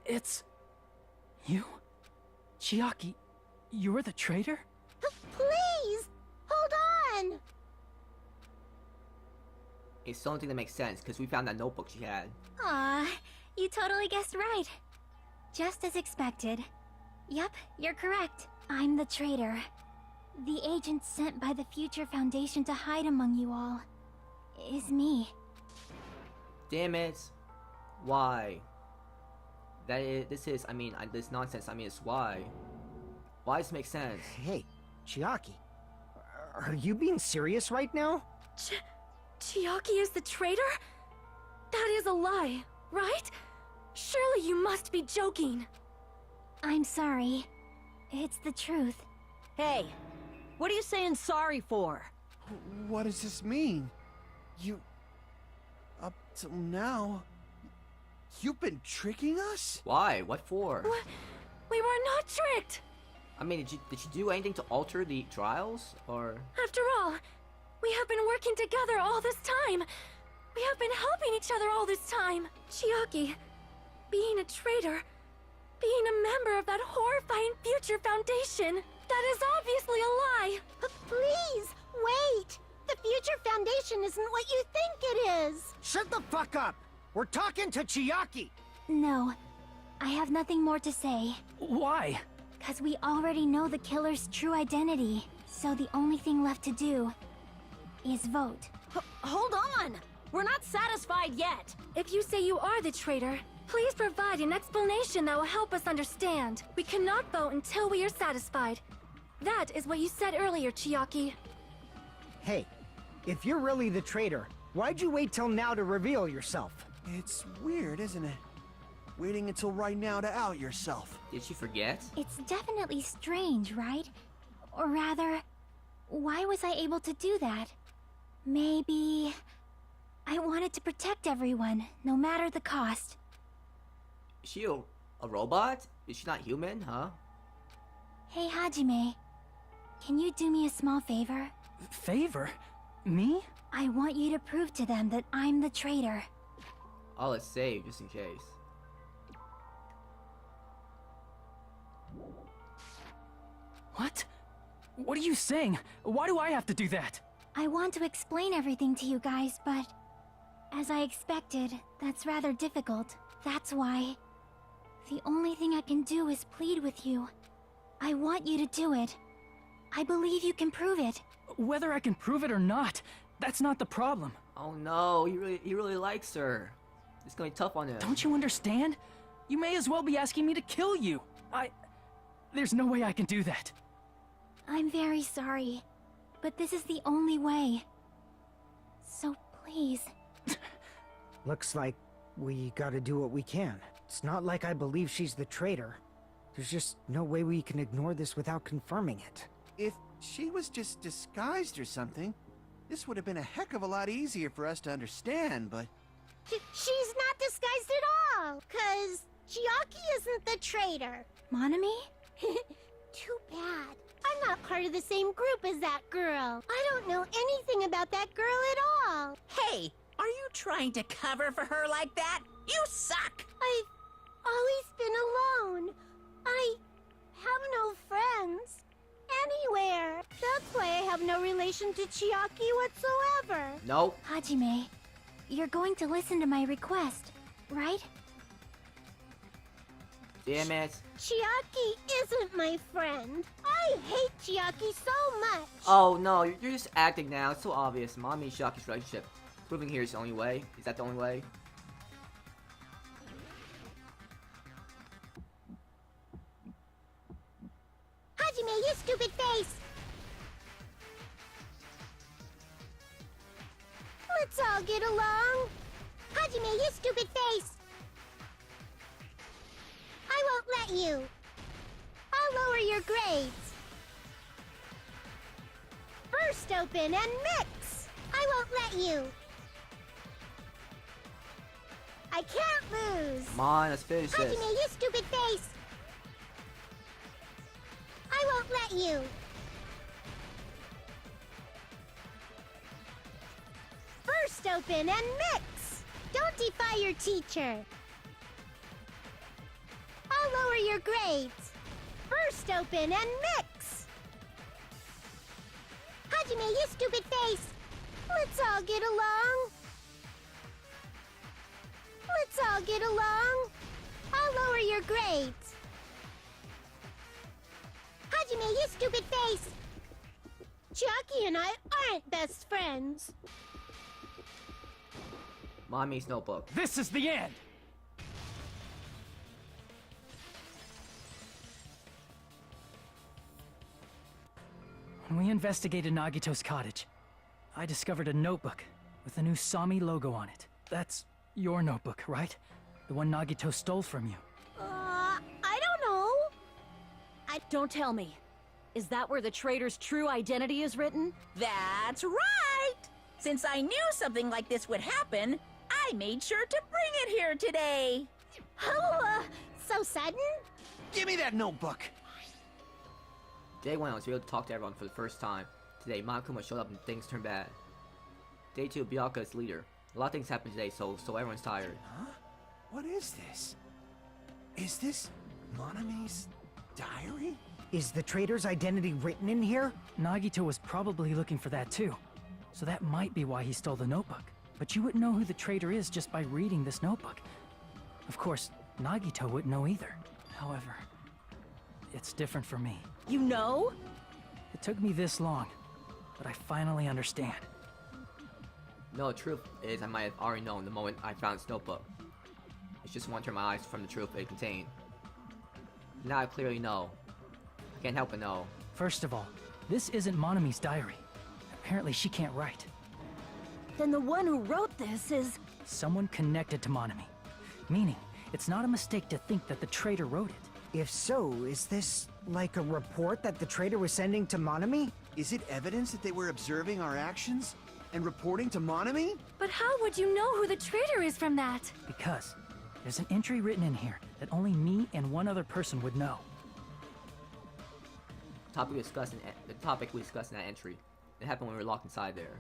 It's... you? Chiaki, you're the traitor? Please! Hold on! It's the only thing that makes sense, because we found that notebook she had. Aw, you totally guessed right. Just as expected. Yup, you're correct. I'm the traitor. The agent sent by the Future Foundation to hide among you all is me. Damn it. Why? This nonsense, it's why. Why does it make sense? Hey, Chiaki, are you being serious right now? Chiaki is the traitor? That is a lie, right? Surely you must be joking. I'm sorry. It's the truth. Hey, what are you saying sorry for? What does this mean? Up till now, you've been tricking us? Why? What for? We were not tricked! Did you do anything to alter the trials? Or... After all, we have been working together all this time. We have been helping each other all this time. Chiaki, being a traitor, being a member of that horrifying Future Foundation, that is obviously a lie. Please, wait! The Future Foundation isn't what you think it is! Shut the fuck up! We're talking to Chiaki! No, I have nothing more to say. Why? 'Cause we already know the killer's true identity. So the only thing left to do is vote. Hold on! We're not satisfied yet! If you say you are the traitor, please provide an explanation that will help us understand. We cannot vote until we are satisfied. That is what you said earlier, Chiaki. Hey, if you're really the traitor, why'd you wait till now to reveal yourself? It's weird, isn't it? Waiting until right now to out yourself. Did she forget? It's definitely strange, right? Or rather, why was I able to do that? Maybe... I wanted to protect everyone, no matter the cost. Is she a robot? Is she not human, huh? Hey, Hajime. Can you do me a small favor? Favor? Me? I want you to prove to them that I'm the traitor. All is saved just in case. What? What are you saying? Why do I have to do that? I want to explain everything to you guys, but as I expected, that's rather difficult. That's why the only thing I can do is plead with you. I want you to do it. I believe you can prove it. Whether I can prove it or not, that's not the problem. Oh no, he really likes her. It's gonna be tough on him. Don't you understand? You may as well be asking me to kill you. There's no way I can do that. I'm very sorry, but this is the only way. So please. Looks like we gotta do what we can. It's not like I believe she's the traitor. There's just no way we can ignore this without confirming it. If she was just disguised or something, this would have been a heck of a lot easier for us to understand, but... She's not disguised at all, 'cause Chiaki isn't the traitor. Monami? Too bad. I'm not part of the same group as that girl. I don't know anything about that girl at all. Hey, are you trying to cover for her like that? You suck! I've always been alone. I have no friends. Anywhere. That's why I have no relation to Chiaki whatsoever. Nope. Hajime, you're going to listen to my request, right? Damn it. Chiaki isn't my friend. I hate Chiaki so much. Oh no, you're just acting now. It's so obvious. Mommy and Shiaki's relationship. Proving here is the only way. Is that the only way? Hajime, you stupid face! Let's all get along. Hajime, you stupid face! I won't let you. I'll lower your grades. Burst open and mix! I won't let you. I can't lose. Come on, let's finish this. Hajime, you stupid face! I won't let you. Burst open and mix! Don't defy your teacher. I'll lower your grades. Burst open and mix! Hajime, you stupid face! Let's all get along. Let's all get along. I'll lower your grades. Hajime, you stupid face! Chiaki and I aren't best friends. Mommy's notebook. This is the end! When we investigated Nagito's cottage, I discovered a notebook with the new Sami logo on it. That's your notebook, right? The one Nagito stole from you. I don't know. Don't tell me. Is that where the traitor's true identity is written? That's right! Since I knew something like this would happen, I made sure to bring it here today. Oh, so sudden? Give me that notebook! Day 1, I was able to talk to everyone for the first time. Today, Monokuma showed up and things turned bad. Day 2, Byakuya is leader. A lot of things happened today, so everyone's tired. Huh? What is this? Is this Monami's diary? Is the traitor's identity written in here? Nagito was probably looking for that too. So that might be why he stole the notebook. But you wouldn't know who the traitor is just by reading this notebook. Of course, Nagito wouldn't know either. However, it's different for me. You know? It took me this long, but I finally understand. No, the truth is I might have already known the moment I found this notebook. It's just one to turn my eyes from the truth it contained. Now I clearly know. I can't help but know. First of all, this isn't Monami's diary. Apparently she can't write. Then the one who wrote this is... Someone connected to Monami. Meaning, it's not a mistake to think that the traitor wrote it. If so, is this like a report that the traitor was sending to Monami? Is it evidence that they were observing our actions and reporting to Monami? But how would you know who the traitor is from that? Because there's an entry written in here that only me and one other person would know. The topic we discussed in that entry. It happened when we were locked inside there.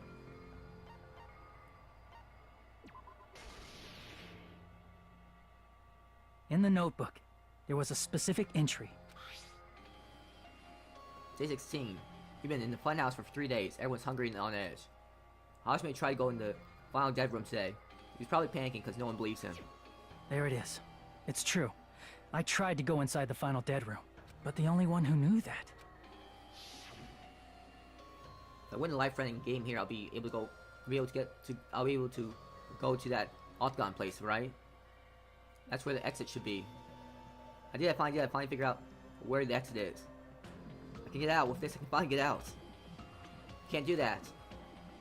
In the notebook, there was a specific entry. Day 16. You've been in the funhouse for 3 days. Everyone's hungry and on edge. Hajime tried to go in the final dead room today. He's probably panicking because no one believes him. There it is. It's true. I tried to go inside the final dead room, but the only one who knew that. If I win the life-threatening game here, I'll be able to go to that octagon place, right? That's where the exit should be. I finally figure out where the exit is. I can get out with this. I can finally get out. Can't do that.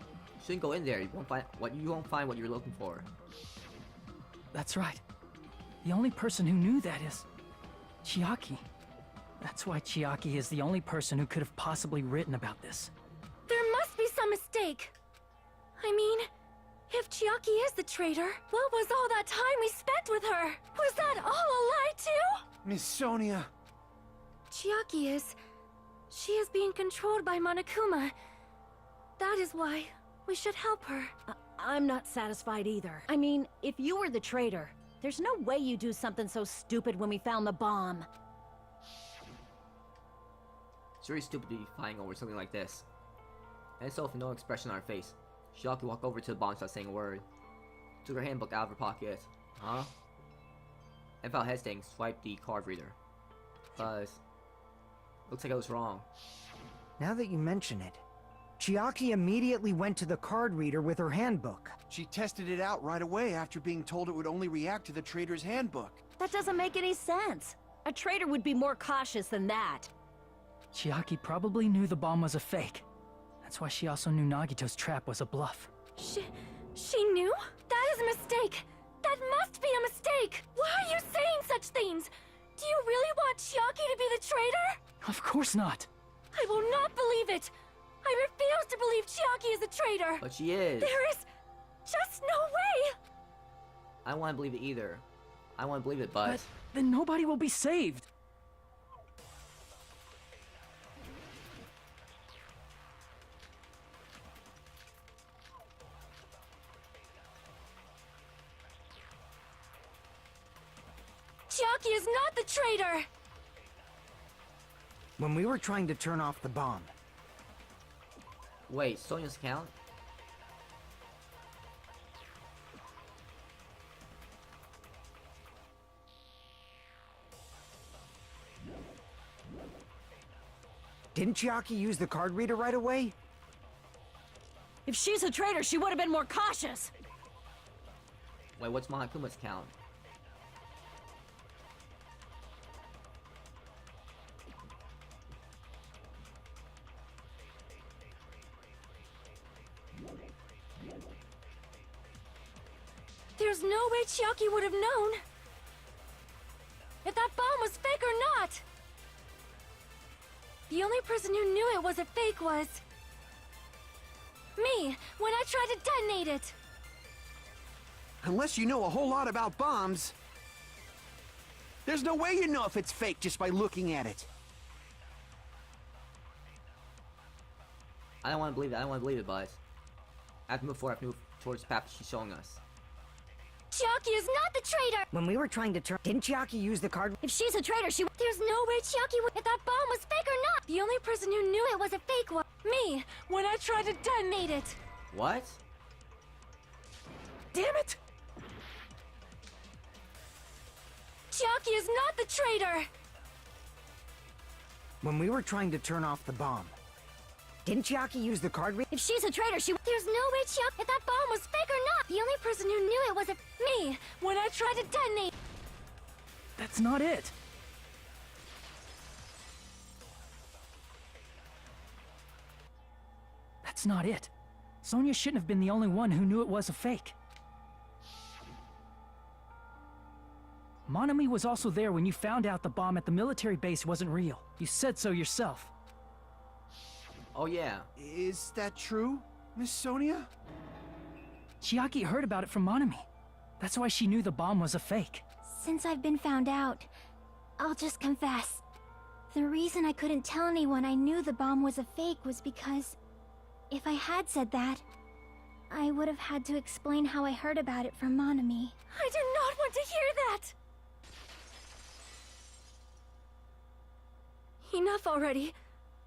You shouldn't go in there. You won't find what you're looking for. That's right. The only person who knew that is Chiaki. That's why Chiaki is the only person who could have possibly written about this. There must be some mistake. I mean, if Chiaki is the traitor, what was all that time we spent with her? Was that all a lie too? Miss Sonia. Chiaki is... She is being controlled by Monokuma. That is why we should help her. I'm not satisfied either. I mean, if you were the traitor, there's no way you do something so stupid when we found the bomb. It's really stupid to be fighting over something like this. And so, with no expression on her face, Chiaki walked over to the bomb without saying a word. Took her handbook out of her pocket. Huh? And without hesitating, swiped the card reader. Fuzz. Looks like I was wrong. Now that you mention it, Chiaki immediately went to the card reader with her handbook. She tested it out right away after being told it would only react to the traitor's handbook. That doesn't make any sense. A traitor would be more cautious than that. Chiaki probably knew the bomb was a fake. That's why she also knew Nagito's trap was a bluff. She knew? That is a mistake. That must be a mistake. Why are you saying such things? Do you really want Chiaki to be the traitor? Of course not. I will not believe it. I refuse to believe Chiaki is a traitor. But she is. There is just no way. I don't want to believe it either. I want to believe it, but then nobody will be saved. Chiaki is not the traitor! When we were trying to turn off the bomb. Wait, Sonia's account? Didn't Chiaki use the card reader right away? If she's a traitor, she would have been more cautious. Wait, what's Monokuma's account? There's no way Chiaki would have known if that bomb was fake or not. The only person who knew it was a fake was me, when I tried to detonate it. Unless you know a whole lot about bombs, there's no way you know if it's fake just by looking at it. I don't want to believe it. I don't want to believe it, Buzz. I have to move forward. I have to move towards the path she's showing us. Chiaki is not the traitor! When we were trying to turn... Didn't Chiaki use the card... If she's a traitor, There's no way Chiaki would... If that bomb was fake or not! The only person who knew it was a fake was me, when I tried to detonate it! What? Damn it! Chiaki is not the traitor! When we were trying to turn off the bomb. Didn't Chiaki use the card reader? If she's a traitor, There's no way Chiaki... If that bomb was fake or not! The only person who knew it was me, when I tried to detonate... That's not it. That's not it. Sonia shouldn't have been the only one who knew it was a fake. Monami was also there when you found out the bomb at the military base wasn't real. You said so yourself. Oh yeah. Is that true, Miss Sonia? Chiaki heard about it from Monami. That's why she knew the bomb was a fake. Since I've been found out, I'll just confess. The reason I couldn't tell anyone I knew the bomb was a fake was because if I had said that, I would have had to explain how I heard about it from Monami. I do not want to hear that! Enough already.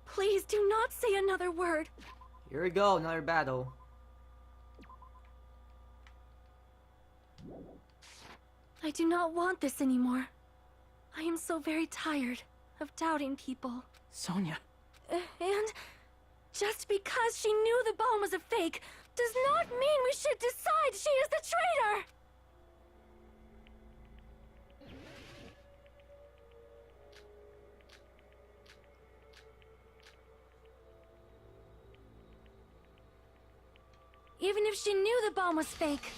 Please do not say another word. Here we go, another battle. I do not want this anymore. I am so very tired of doubting people. Sonia. And just because she knew the bomb was a fake does not mean we should decide she is the traitor! Even if she knew the bomb was fake,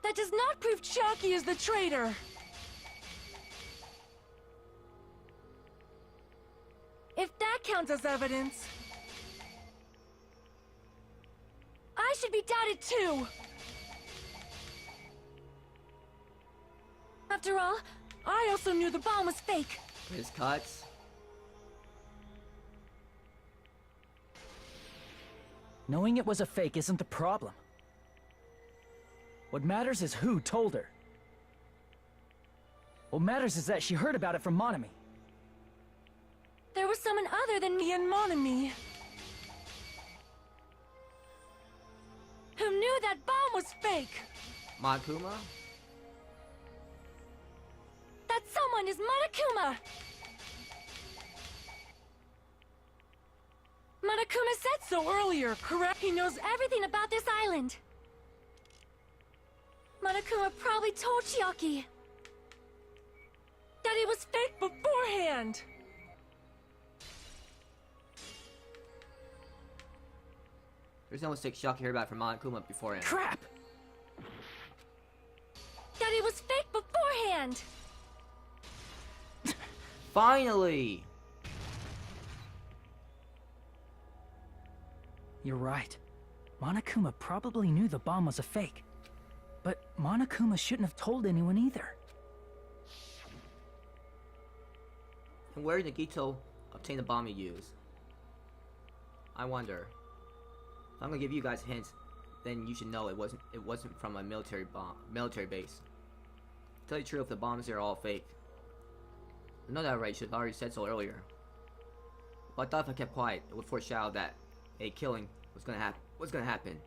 that does not prove Chiaki is the traitor! If that counts as evidence, I should be doubted too! After all, I also knew the bomb was fake. His cuts. Knowing it was a fake isn't the problem. What matters is who told her. What matters is that she heard about it from Monami. There was someone other than me and Monami who knew that bomb was fake. Monokuma? That someone is Monokuma! Monokuma said so earlier, correct? He knows everything about this island. Monokuma probably told Chiaki that it was fake beforehand. There's no mistake Shock heard about from Monokuma beforehand. Crap! That it was fake beforehand. Finally! You're right. Monokuma probably knew the bomb was a fake. But Monokuma shouldn't have told anyone either. And where did Nagito obtain the bomb he used? I wonder. If I'm gonna give you guys hints, then you should know it wasn't from a military base. To tell you the truth, the bombs are all fake. I know that right, should have already said so earlier. But I thought if I kept quiet, it would foreshadow that a killing was gonna happen.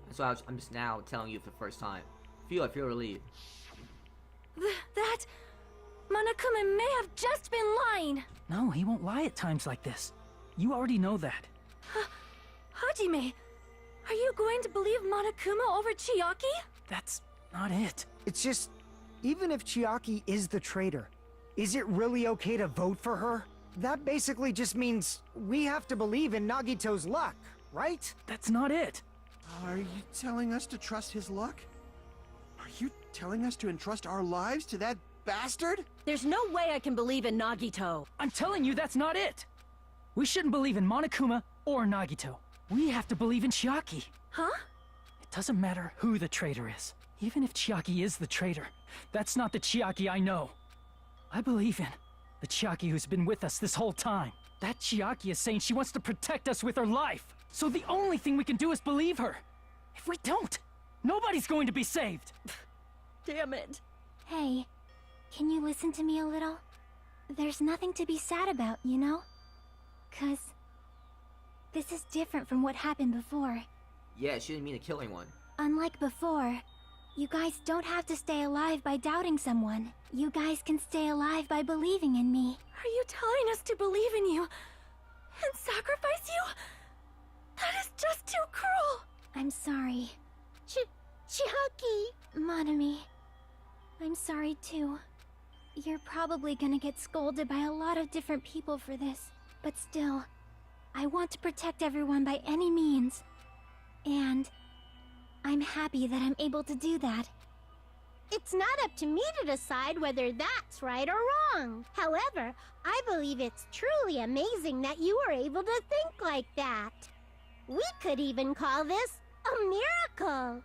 That's why I'm just now telling you for the first time. I feel relieved. That Monokuma may have just been lying. No, he won't lie at times like this. You already know that. Hajime, are you going to believe Monokuma over Chiaki? That's not it. It's just, even if Chiaki is the traitor, is it really okay to vote for her? That basically just means we have to believe in Nagito's luck, right? That's not it. Are you telling us to trust his luck? Are you telling us to entrust our lives to that bastard? There's no way I can believe in Nagito. I'm telling you that's not it. We shouldn't believe in Monokuma or Nagito. We have to believe in Chiaki. Huh? It doesn't matter who the traitor is. Even if Chiaki is the traitor, that's not the Chiaki I know. I believe in the Chiaki who's been with us this whole time. That Chiaki is saying she wants to protect us with her life. So the only thing we can do is believe her. If we don't, nobody's going to be saved. Damn it. Hey, can you listen to me a little? There's nothing to be sad about, you know? 'Cause this is different from what happened before. Yeah, it shouldn't mean to kill anyone. Unlike before, you guys don't have to stay alive by doubting someone. You guys can stay alive by believing in me. Are you telling us to believe in you and sacrifice you? That is just too cruel. I'm sorry. Chiaki! Monami, I'm sorry too. You're probably gonna get scolded by a lot of different people for this, but still, I want to protect everyone by any means. And I'm happy that I'm able to do that. It's not up to me to decide whether that's right or wrong. However, I believe it's truly amazing that you were able to think like that. We could even call this a miracle.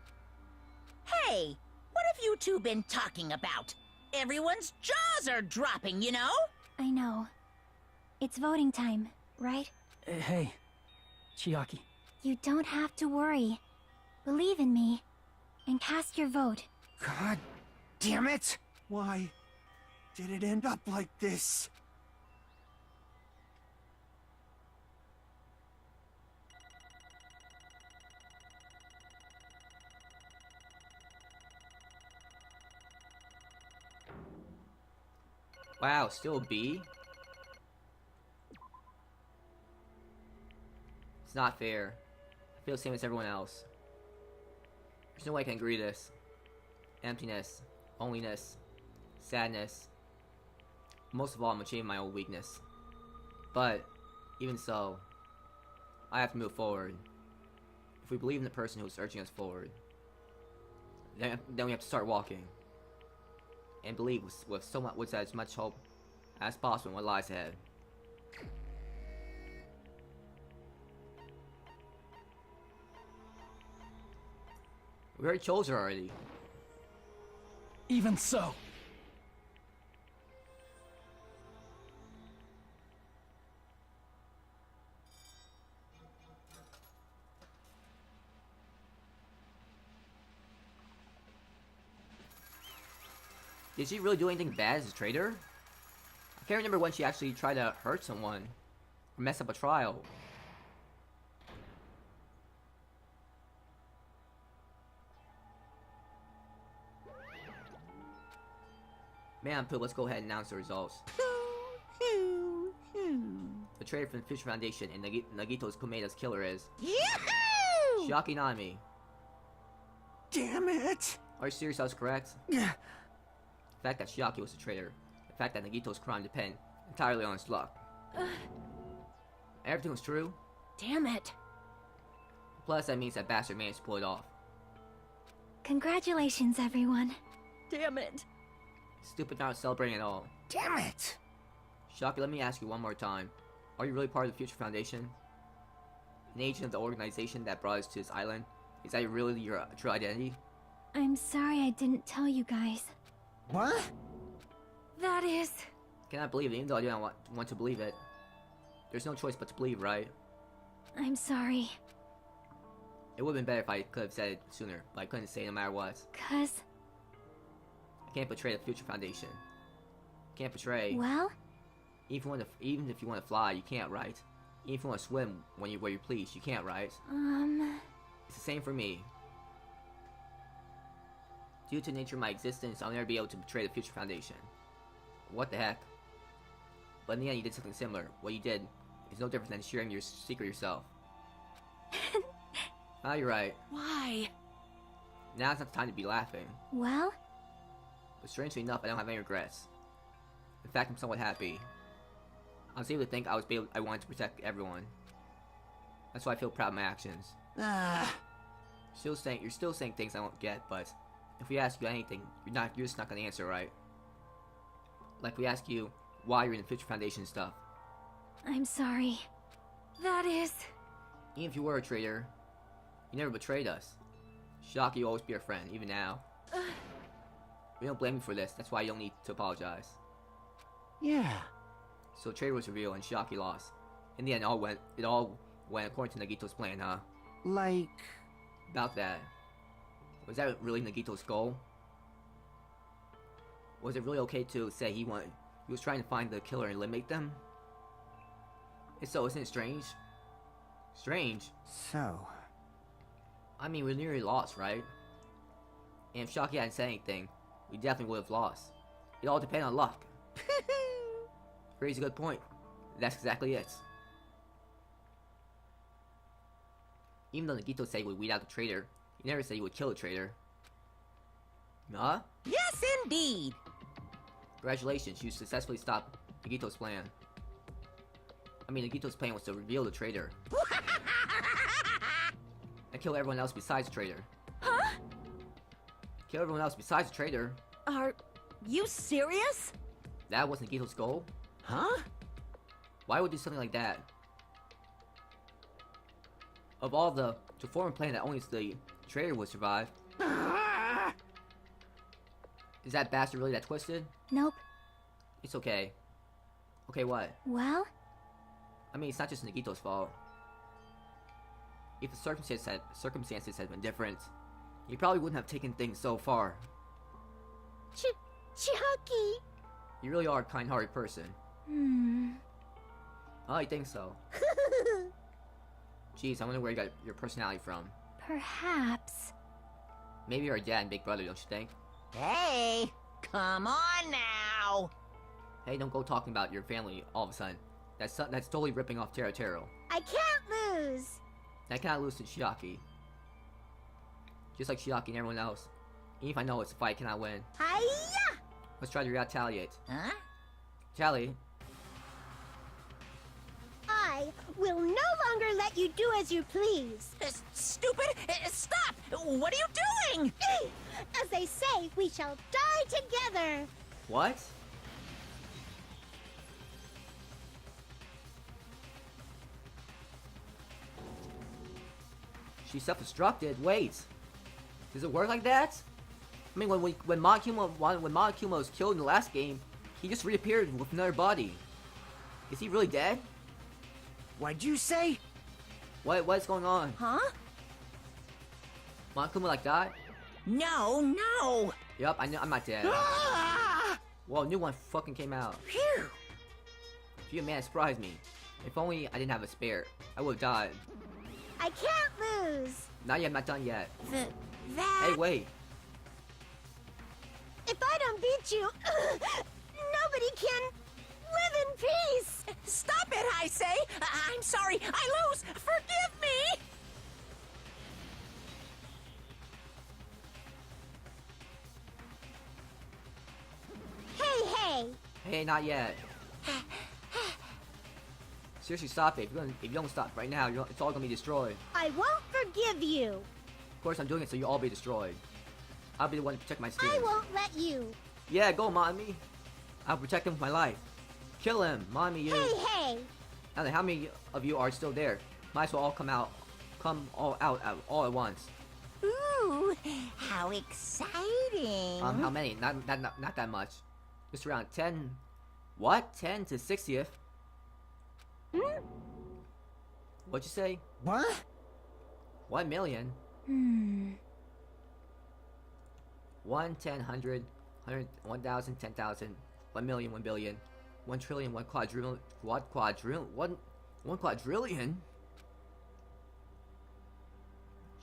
Hey, what have you two been talking about? Everyone's jaws are dropping, you know? I know. It's voting time, right? Hey, Chiaki. You don't have to worry. Believe in me, and cast your vote. God damn it! Why did it end up like this? Wow, still a B? It's not fair. I feel the same as everyone else. There's no way I can agree to this. Emptiness, loneliness, sadness. Most of all, I'm achieving my own weakness. But, even so, I have to move forward. If we believe in the person who's urging us forward, then we have to start walking. And believe with as much hope as possible in what lies ahead. We already chose her already. Even so. Did she really do anything bad as a traitor? I can't remember when she actually tried to hurt someone or mess up a trial. Man, Pooh, let's go ahead and announce the results. The traitor from the Future Foundation and Nagito's Komeda's killer is... Yahoo! Shiaki Nanami. Damn it! Are you serious? I was correct? Yeah. The fact that Shiaki was a traitor, the fact that Nagito's crime depend entirely on his luck. Everything was true. Damn it. Plus, that means that bastard managed to pull it off. Congratulations, everyone. Damn it. Stupid not celebrating at all. Damn it! Shiaki, let me ask you one more time. Are you really part of the Future Foundation? An agent of the organization that brought us to this island? Is that really your true identity? I'm sorry I didn't tell you guys. What? That is... I cannot believe it, even though I don't want to believe it. There's no choice but to believe, right? I'm sorry. It would have been better if I could have said it sooner, but I couldn't say it no matter what. 'Cause... I can't betray the Future Foundation. Can't betray. Well? Even if you want to fly, you can't, right? Even if you want to swim where you please, you can't, right? It's the same for me. Due to the nature of my existence, I'll never be able to betray the Future Foundation. What the heck? But in the end, you did something similar. What you did is no different than sharing your secret yourself. Ah, you're right. Why? Now's not the time to be laughing. Well? But strangely enough, I don't have any regrets. In fact, I'm somewhat happy. I was able to think I wanted to protect everyone. That's why I feel proud of my actions. You're still saying things I won't get, but if we ask you anything, you're just not gonna answer, right? Like we ask you why you're in the Future Foundation stuff. I'm sorry. That is... Even if you were a traitor, you never betrayed us. Shiaki will always be our friend, even now. We don't blame you for this, that's why you don't need to apologize. Yeah. So traitor was revealed and Shiaki lost. In the end, it all went according to Nagito's plan, huh? Like... About that. Was that really Nagito's goal? Was it really okay to say he was trying to find the killer and eliminate them? If so, isn't it strange? Strange? So... I mean, we nearly lost, right? And if Shiaki hadn't said anything, we definitely would have lost. It all depends on luck. Raise a good point. That's exactly it. Even though Nagito said he would weed out the traitor, he never said he would kill the traitor. Huh? Yes, indeed. Congratulations, you successfully stopped Nagito's plan. I mean, Nagito's plan was to reveal the traitor. And kill everyone else besides the traitor. Huh? Kill everyone else besides the traitor? Are you serious? That was Nagito's goal? Huh? Why would do something like that? Of all to form a plan that only the traitor would survive. Is that bastard really that twisted? Nope. It's okay. Okay, what? Well? I mean, it's not just Nagito's fault. If the circumstances had been different, he probably wouldn't have taken things so far. Chucky! You really are a kind-hearted person. Oh, I think so. Jeez, I wonder where you got your personality from. Perhaps. Maybe you're a dad and big brother, don't you think? Hey, come on now. Hey, don't go talking about your family all of a sudden. That's totally ripping off Tero Tero. I can't lose! I cannot lose to Shiaki. Just like Shiaki and everyone else. Even if I know it's a fight, I cannot win. Hiya! Let's try to retaliate. Huh? Tally. I will no longer let you do as you please. Stupid! Stop! What are you doing? As they say, we shall die together. What? She self-destructed? Wait. Does it work like that? I mean, when Monokuma was killed in the last game, he just reappeared with another body. Is he really dead? What'd you say? What's going on? Huh? Monokuma like died? No. Yup, I know I'm not dead. Ah! Well, a new one fucking came out. Phew! Phew, man, it surprised me. If only I didn't have a spare, I would've died. I can't lose. Not yet, I'm not done yet. That... Hey, wait. If I don't beat you, nobody can live in peace. Stop it, I say! I'm sorry, I lose! Forgive me! Hey! Hey, not yet. Seriously, stop it. If you don't stop right now, it's all gonna be destroyed. I won't forgive you. Of course, I'm doing it so you all be destroyed. I'll be the one to protect my I students. won't let you. Yeah, go, mommy. I'll protect him with my life. Kill him, mommy. You. Hey! Now then, how many of you are still there? Might as well all come all out all at once. Ooh, how exciting! How many? Not that much. Just around 10. What? 10 to 60th? What'd you say? What? 1 million? 1, 10, 100, 100, 1,000, 10,000, 1 million, 1 billion, 1 trillion, 1 quadrillion, one quadrillion?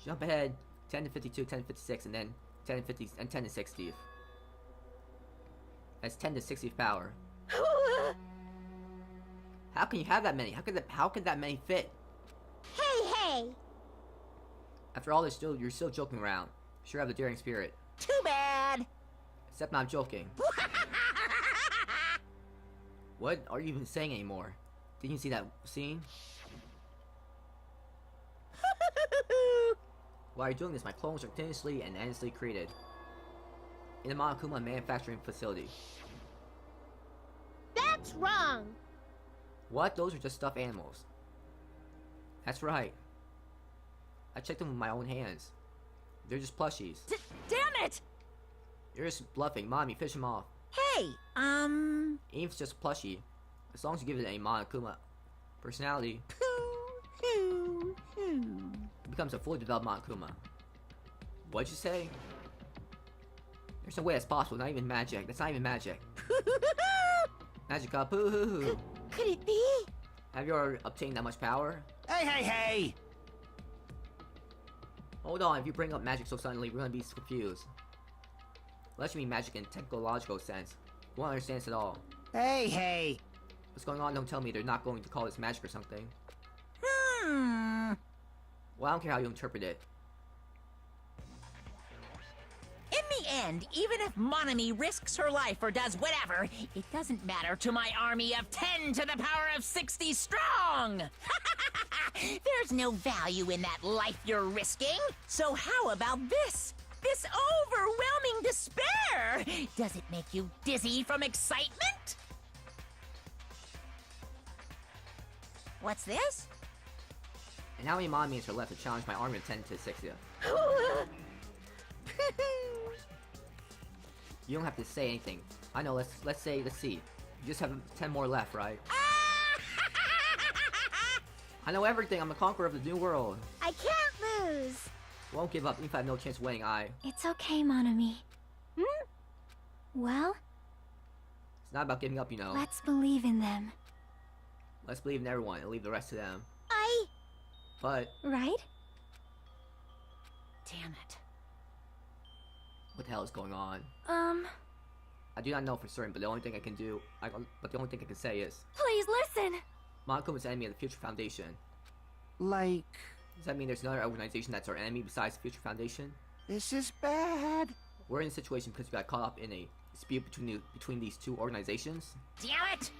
Jump ahead, 10 to 52, 10 to 56, and then 10 to 50, and 10 to 60th. That's 10 to 60th power. How can you have that many? How could that many fit? Hey! After all this, you're still joking around. Sure have the daring spirit. Too bad! Except not joking. What are you even saying anymore? Didn't you see that scene? While you're doing this, my clones are continuously and endlessly created. In the Monokuma manufacturing facility. That's wrong. What? Those are just stuffed animals. That's right. I checked them with my own hands. They're just plushies. Damn it! You're just bluffing. Mommy, fish them off. Hey, Even if it's just a plushie, as long as you give it a Monokuma personality, it becomes a fully developed Monokuma. What'd you say? There's no way that's possible. Not even magic. That's not even magic. Magic up. Could it be? Have you ever obtained that much power? Hey! Hold on. If you bring up magic so suddenly, we're gonna be confused. Unless you mean magic in technological sense. We won't understand this at all. Hey! What's going on? Don't tell me they're not going to call this magic or something. Well, I don't care how you interpret it. in the end, even if Monami risks her life or does whatever, it doesn't matter to my army of 10 to the power of 60 strong! There's no value in that life you're risking. So how about this? This overwhelming despair! Does it make you dizzy from excitement? What's this? And how many Monamis are left to challenge my army of 10 to 60? You don't have to say anything. I know, let's see. You just have 10 more left, right? I know everything. I'm the conqueror of the new world. I can't lose. Won't give up even if I have no chance of winning. It's okay, Monami. Well, It's not about giving up, you know. let's believe in them. Let's believe in everyone and leave the rest to them. But Right? Damn it. what the hell is going on? Um, I do not know for certain, but the only thing I can say is please listen! Monokuma is the enemy of the Future Foundation. Like, Does that mean there's another organization that's our enemy besides the Future Foundation? this is bad. We're in a situation because we got caught up in a dispute between these two organizations. Damn it!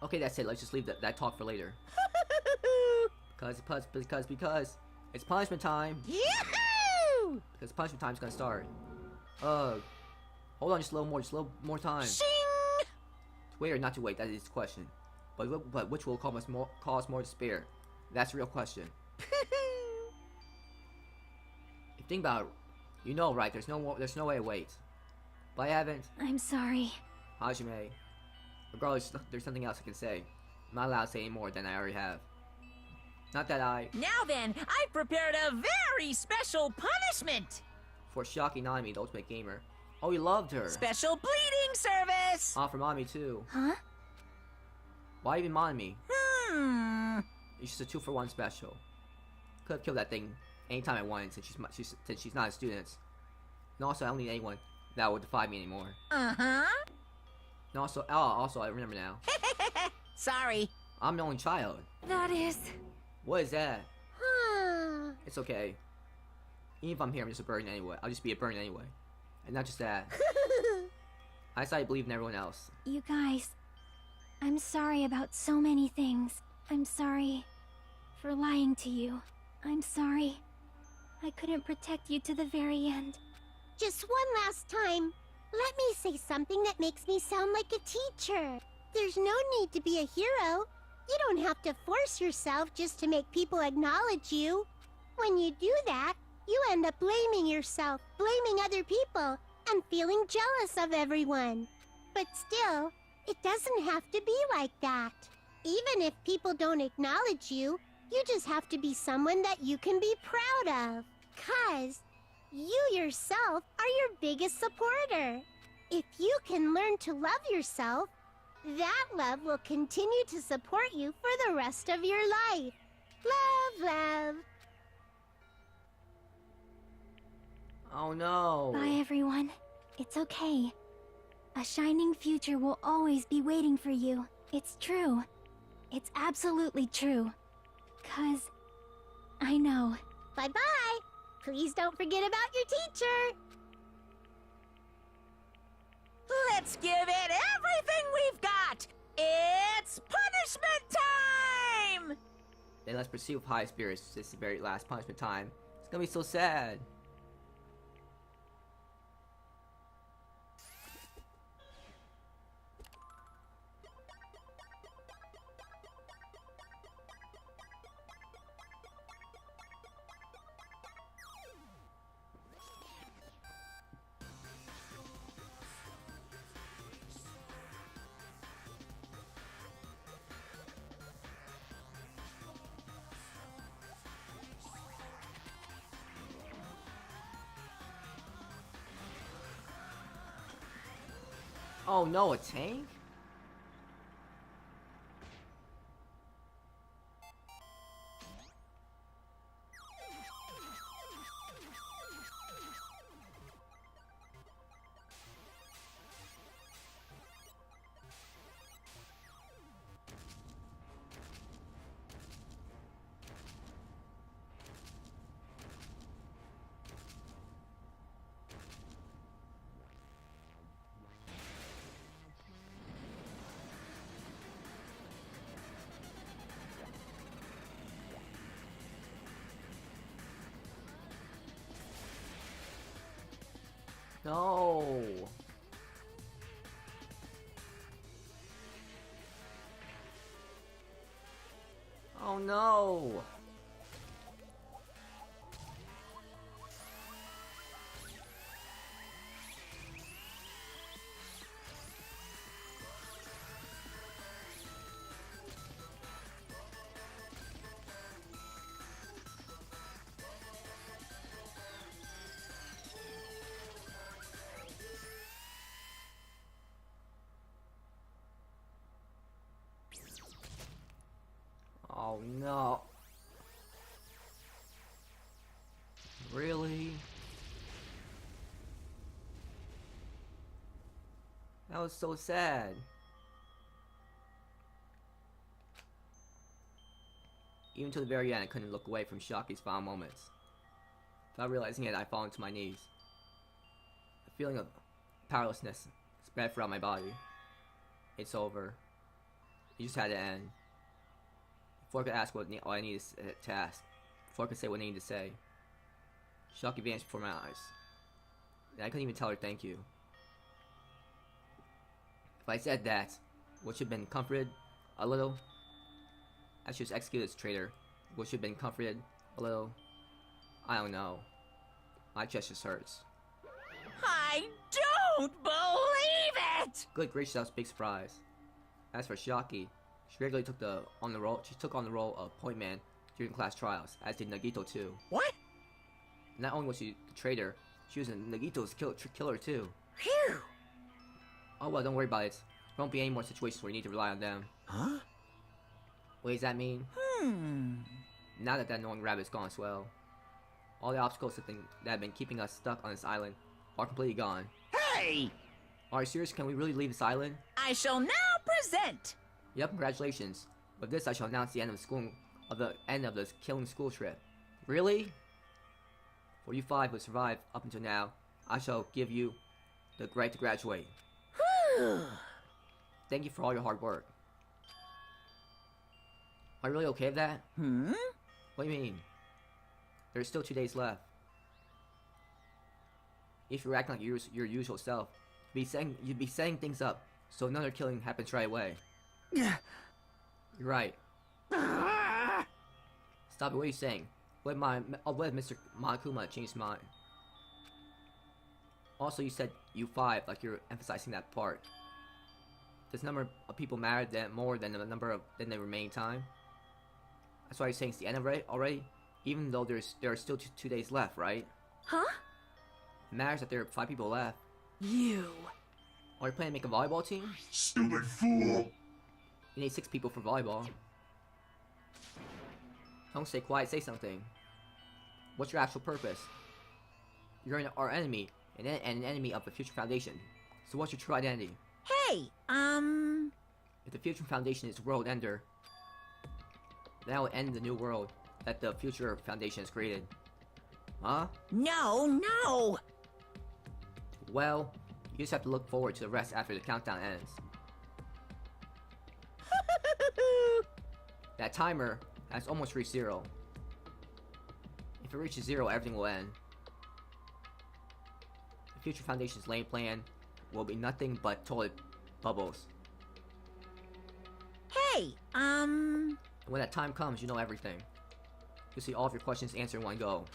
Okay, that's it. Let's just leave that talk for later. Because it's punishment time. Yahoo! Because punishment time's gonna start. Hold on, just a little more time. Shing! To wait or not to wait, that is the question. But which will cause more despair? That's the real question. If you think about it, you know, right? There's no way to wait. But I haven't. I'm sorry. Hajime. Regardless, there's something else I can say. I'm not allowed to say any more than I already have. Not that I... Now then, I've prepared a very special punishment! For Shaki Nanami, the ultimate gamer. Oh, you loved her. Special bleeding service! For Mommy too. Huh? Why even Mommy? It's just a 2-for-1 special. Could have killed that thing anytime I wanted since she's not a student. And also, I don't need anyone that would defy me anymore. Uh-huh. And also, I remember now. Sorry. I'm the only child. That is... What is that? It's okay. Even if I'm here, I'm just a burden anyway. I'll just be a burden anyway. And not just that. I decided to believe in everyone else. You guys, I'm sorry about so many things. I'm sorry for lying to you. I'm sorry I couldn't protect you to the very end. Just one last time, let me say something that makes me sound like a teacher. There's no need to be a hero. You don't have to force yourself just to make people acknowledge you. When you do that, you end up blaming yourself, blaming other people, and feeling jealous of everyone. But still, it doesn't have to be like that. Even if people don't acknowledge you, you just have to be someone that you can be proud of. 'Cause you yourself are your biggest supporter. If you can learn to love yourself, that love will continue to support you for the rest of your life. Love, love. Oh no. Bye, everyone. It's okay. A shining future will always be waiting for you. It's true. It's absolutely true. 'Cause I know. Bye-bye. Please don't forget about your teacher. Let's give it everything we've got! It's punishment time! Then let's pursue with high spirits. This is the very last punishment time. It's gonna be so sad. Oh no, a tank? No. Oh no. no. Really? That was so sad. Even to the very end, I couldn't look away from Shaki's final moments. Without realizing it, I fall to my knees. A feeling of powerlessness spread throughout my body. It's over. It just had to end. Before I could ask what I needed to ask. Before I could say what I needed to say. Shaki vanished before my eyes. And I couldn't even tell her thank you. If I said that, would she have been comforted a little? As she was executed as a traitor, would she have been comforted a little? I don't know. My chest just hurts. I don't believe it! Good gracious, that was a big surprise. As for Shaki, she regularly took on the role of point man during class trials, as did Nagito too. What? Not only was she the traitor, she was Nagito's killer too. Phew! Oh well, don't worry about it. There won't be any more situations where you need to rely on them. Huh? What does that mean? Now that annoying rabbit's gone as well. All the obstacles that have been keeping us stuck on this island are completely gone. Hey! Are you serious? Can we really leave this island? I shall now present. Yep, congratulations. With this, I shall announce the end of this killing school trip. Really? For you 5 who survived up until now, I shall give you the right to graduate. Thank you for all your hard work. Are you really okay with that? What do you mean? There's still 2 days left. If you're acting like your usual self, you'd be setting things up so another killing happens right away. You're right. Stop it, what are you saying? What if Mr. Monokuma changed his mind? Also, you said you 5, like you're emphasizing that part. Does the number of people matter more than the remaining time? That's why you're saying it's the end of it already? Even though there are still 2 days left, right? Huh? It matters that there are 5 people left. You. Are you planning to make a volleyball team? Stupid fool! You need 6 people for volleyball. Don't stay quiet, say something. What's your actual purpose? You're our enemy, and an enemy of the Future Foundation. So what's your true identity? Hey, If the Future Foundation is world ender, that will end the new world that the Future Foundation has created. Huh? No! Well, you just have to look forward to the rest after the countdown ends. That timer has almost reached 0. If it reaches 0, everything will end. The Future Foundation's lane plan will be nothing but toilet bubbles. Hey, And when that time comes, you know everything. You'll see all of your questions answered in one go.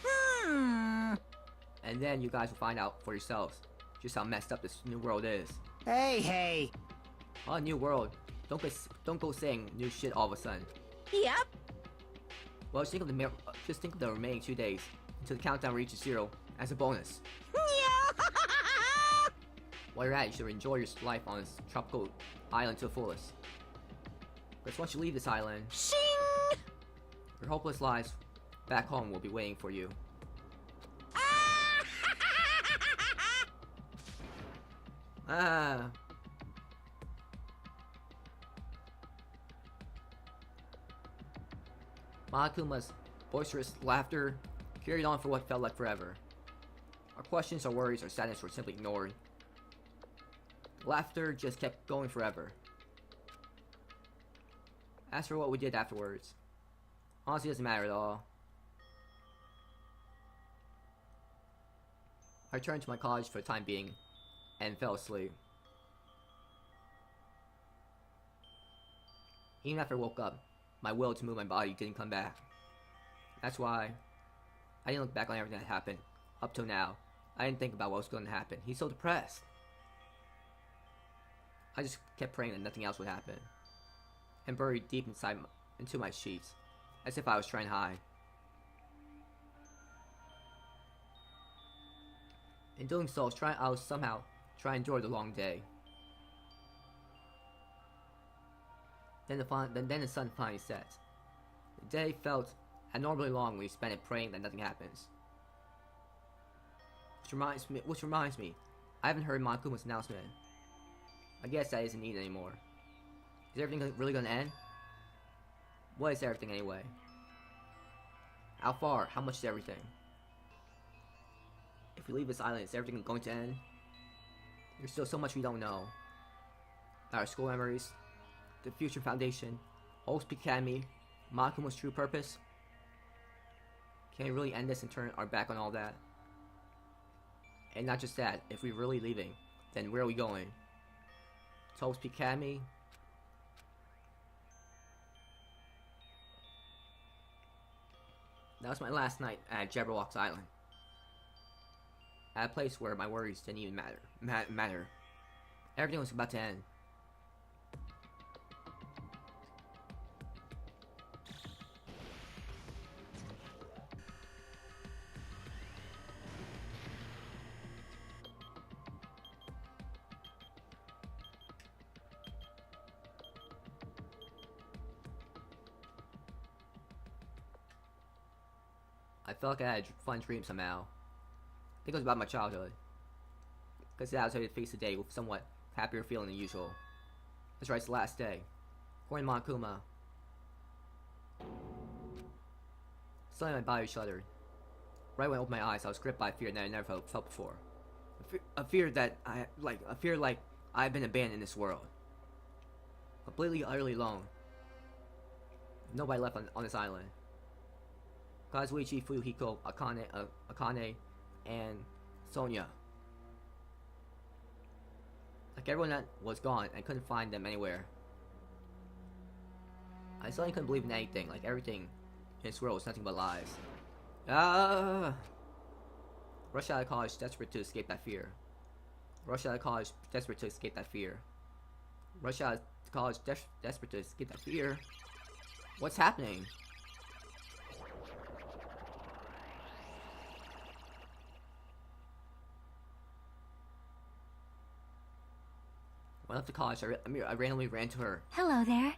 And then you guys will find out for yourselves just how messed up this new world is. Hey! Oh, new world. Don't go saying new shit all of a sudden. Yep. Well, just think of the remaining 2 days until the countdown reaches 0 as a bonus. While you're at it, you should enjoy your life on this tropical island to the fullest. Because once you leave this island, Shing! your hopeless lives back home will be waiting for you. Ah. Monokuma's boisterous laughter carried on for what felt like forever. Our questions, our worries, our sadness were simply ignored. The laughter just kept going forever. As for what we did afterwards, honestly doesn't matter at all. I returned to my college for the time being and fell asleep. Even after I woke up, my will to move my body didn't come back. That's why I didn't look back on everything that happened up till now. I didn't think about what was going to happen. He's so depressed. I just kept praying that nothing else would happen, and buried deep into my sheets, as if I was trying to hide. In doing so, I was somehow trying to endure the long day. Then the sun finally sets. The day felt abnormally long when we spent it praying that nothing happens. Which reminds me, I haven't heard Monokuma's announcement. I guess that isn't needed anymore. Is everything really gonna end? What is everything anyway? How far? How much is everything? If we leave this island, is everything going to end? There's still so much we don't know. Our school memories, the future foundation, Oaks Peak Academy, Monokuma's true purpose. Can we really end this and turn our back on all that? And not just that, if we're really leaving, then where are we going? To Oaks Peak Academy? That was my last night at Jabberwock Island. At a place where my worries didn't even matter. Everything was about to end. I felt like I had a fun dream somehow. I think it was about my childhood. Because I was ready to face the day with somewhat happier feeling than usual. That's right, it's the last day. According to Monokuma. Suddenly my body shuddered. Right when I opened my eyes, I was gripped by a fear that I never felt before. A fear like I've been abandoned in this world. Completely, utterly alone. Nobody left on this island. Kazuichi, Fuyuhiko, Akane, and Sonia. Like everyone that was gone, I couldn't find them anywhere. I suddenly couldn't believe in anything, like everything in this world was nothing but lies. Rushed out of college, desperate to escape that fear. Rushed out of college, desperate to escape that fear. Rushed out of college, desperate to escape that fear. What's happening? When I left the college, I randomly ran to her. Hello there.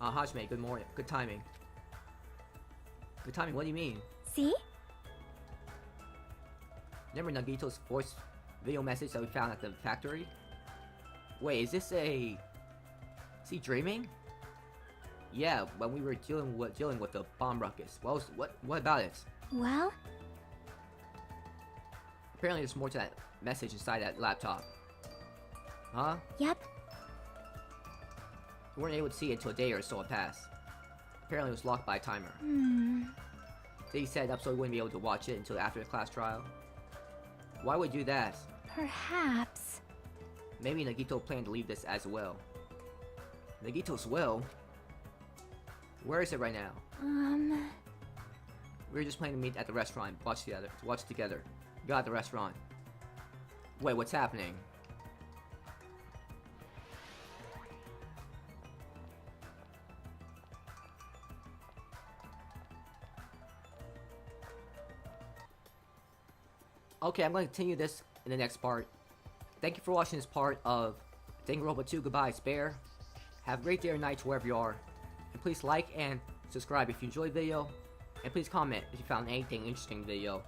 Hajime, good morning. Good timing. Good timing, what do you mean? See? Remember Nagito's voice video message that we found at the factory? Wait, is he dreaming? Yeah, when we were dealing with the bomb ruckus. What about it? Well? Apparently there's more to that message inside that laptop. Huh? Yep. We weren't able to see it until a day or so had passed. Apparently it was locked by a timer. They set it up so we wouldn't be able to watch it until after the class trial. Why would we do that? Perhaps. Maybe Nagito planned to leave this as a will. Nagito's will? Where is it right now? We were just planning to meet at the restaurant, watch together. We got at the restaurant. Wait, what's happening? Okay, I'm going to continue this in the next part. Thank you for watching this part of Danganronpa 2 Goodbye Spare. Have a great day or night wherever you are. And please like and subscribe if you enjoyed the video. And please comment if you found anything interesting in the video.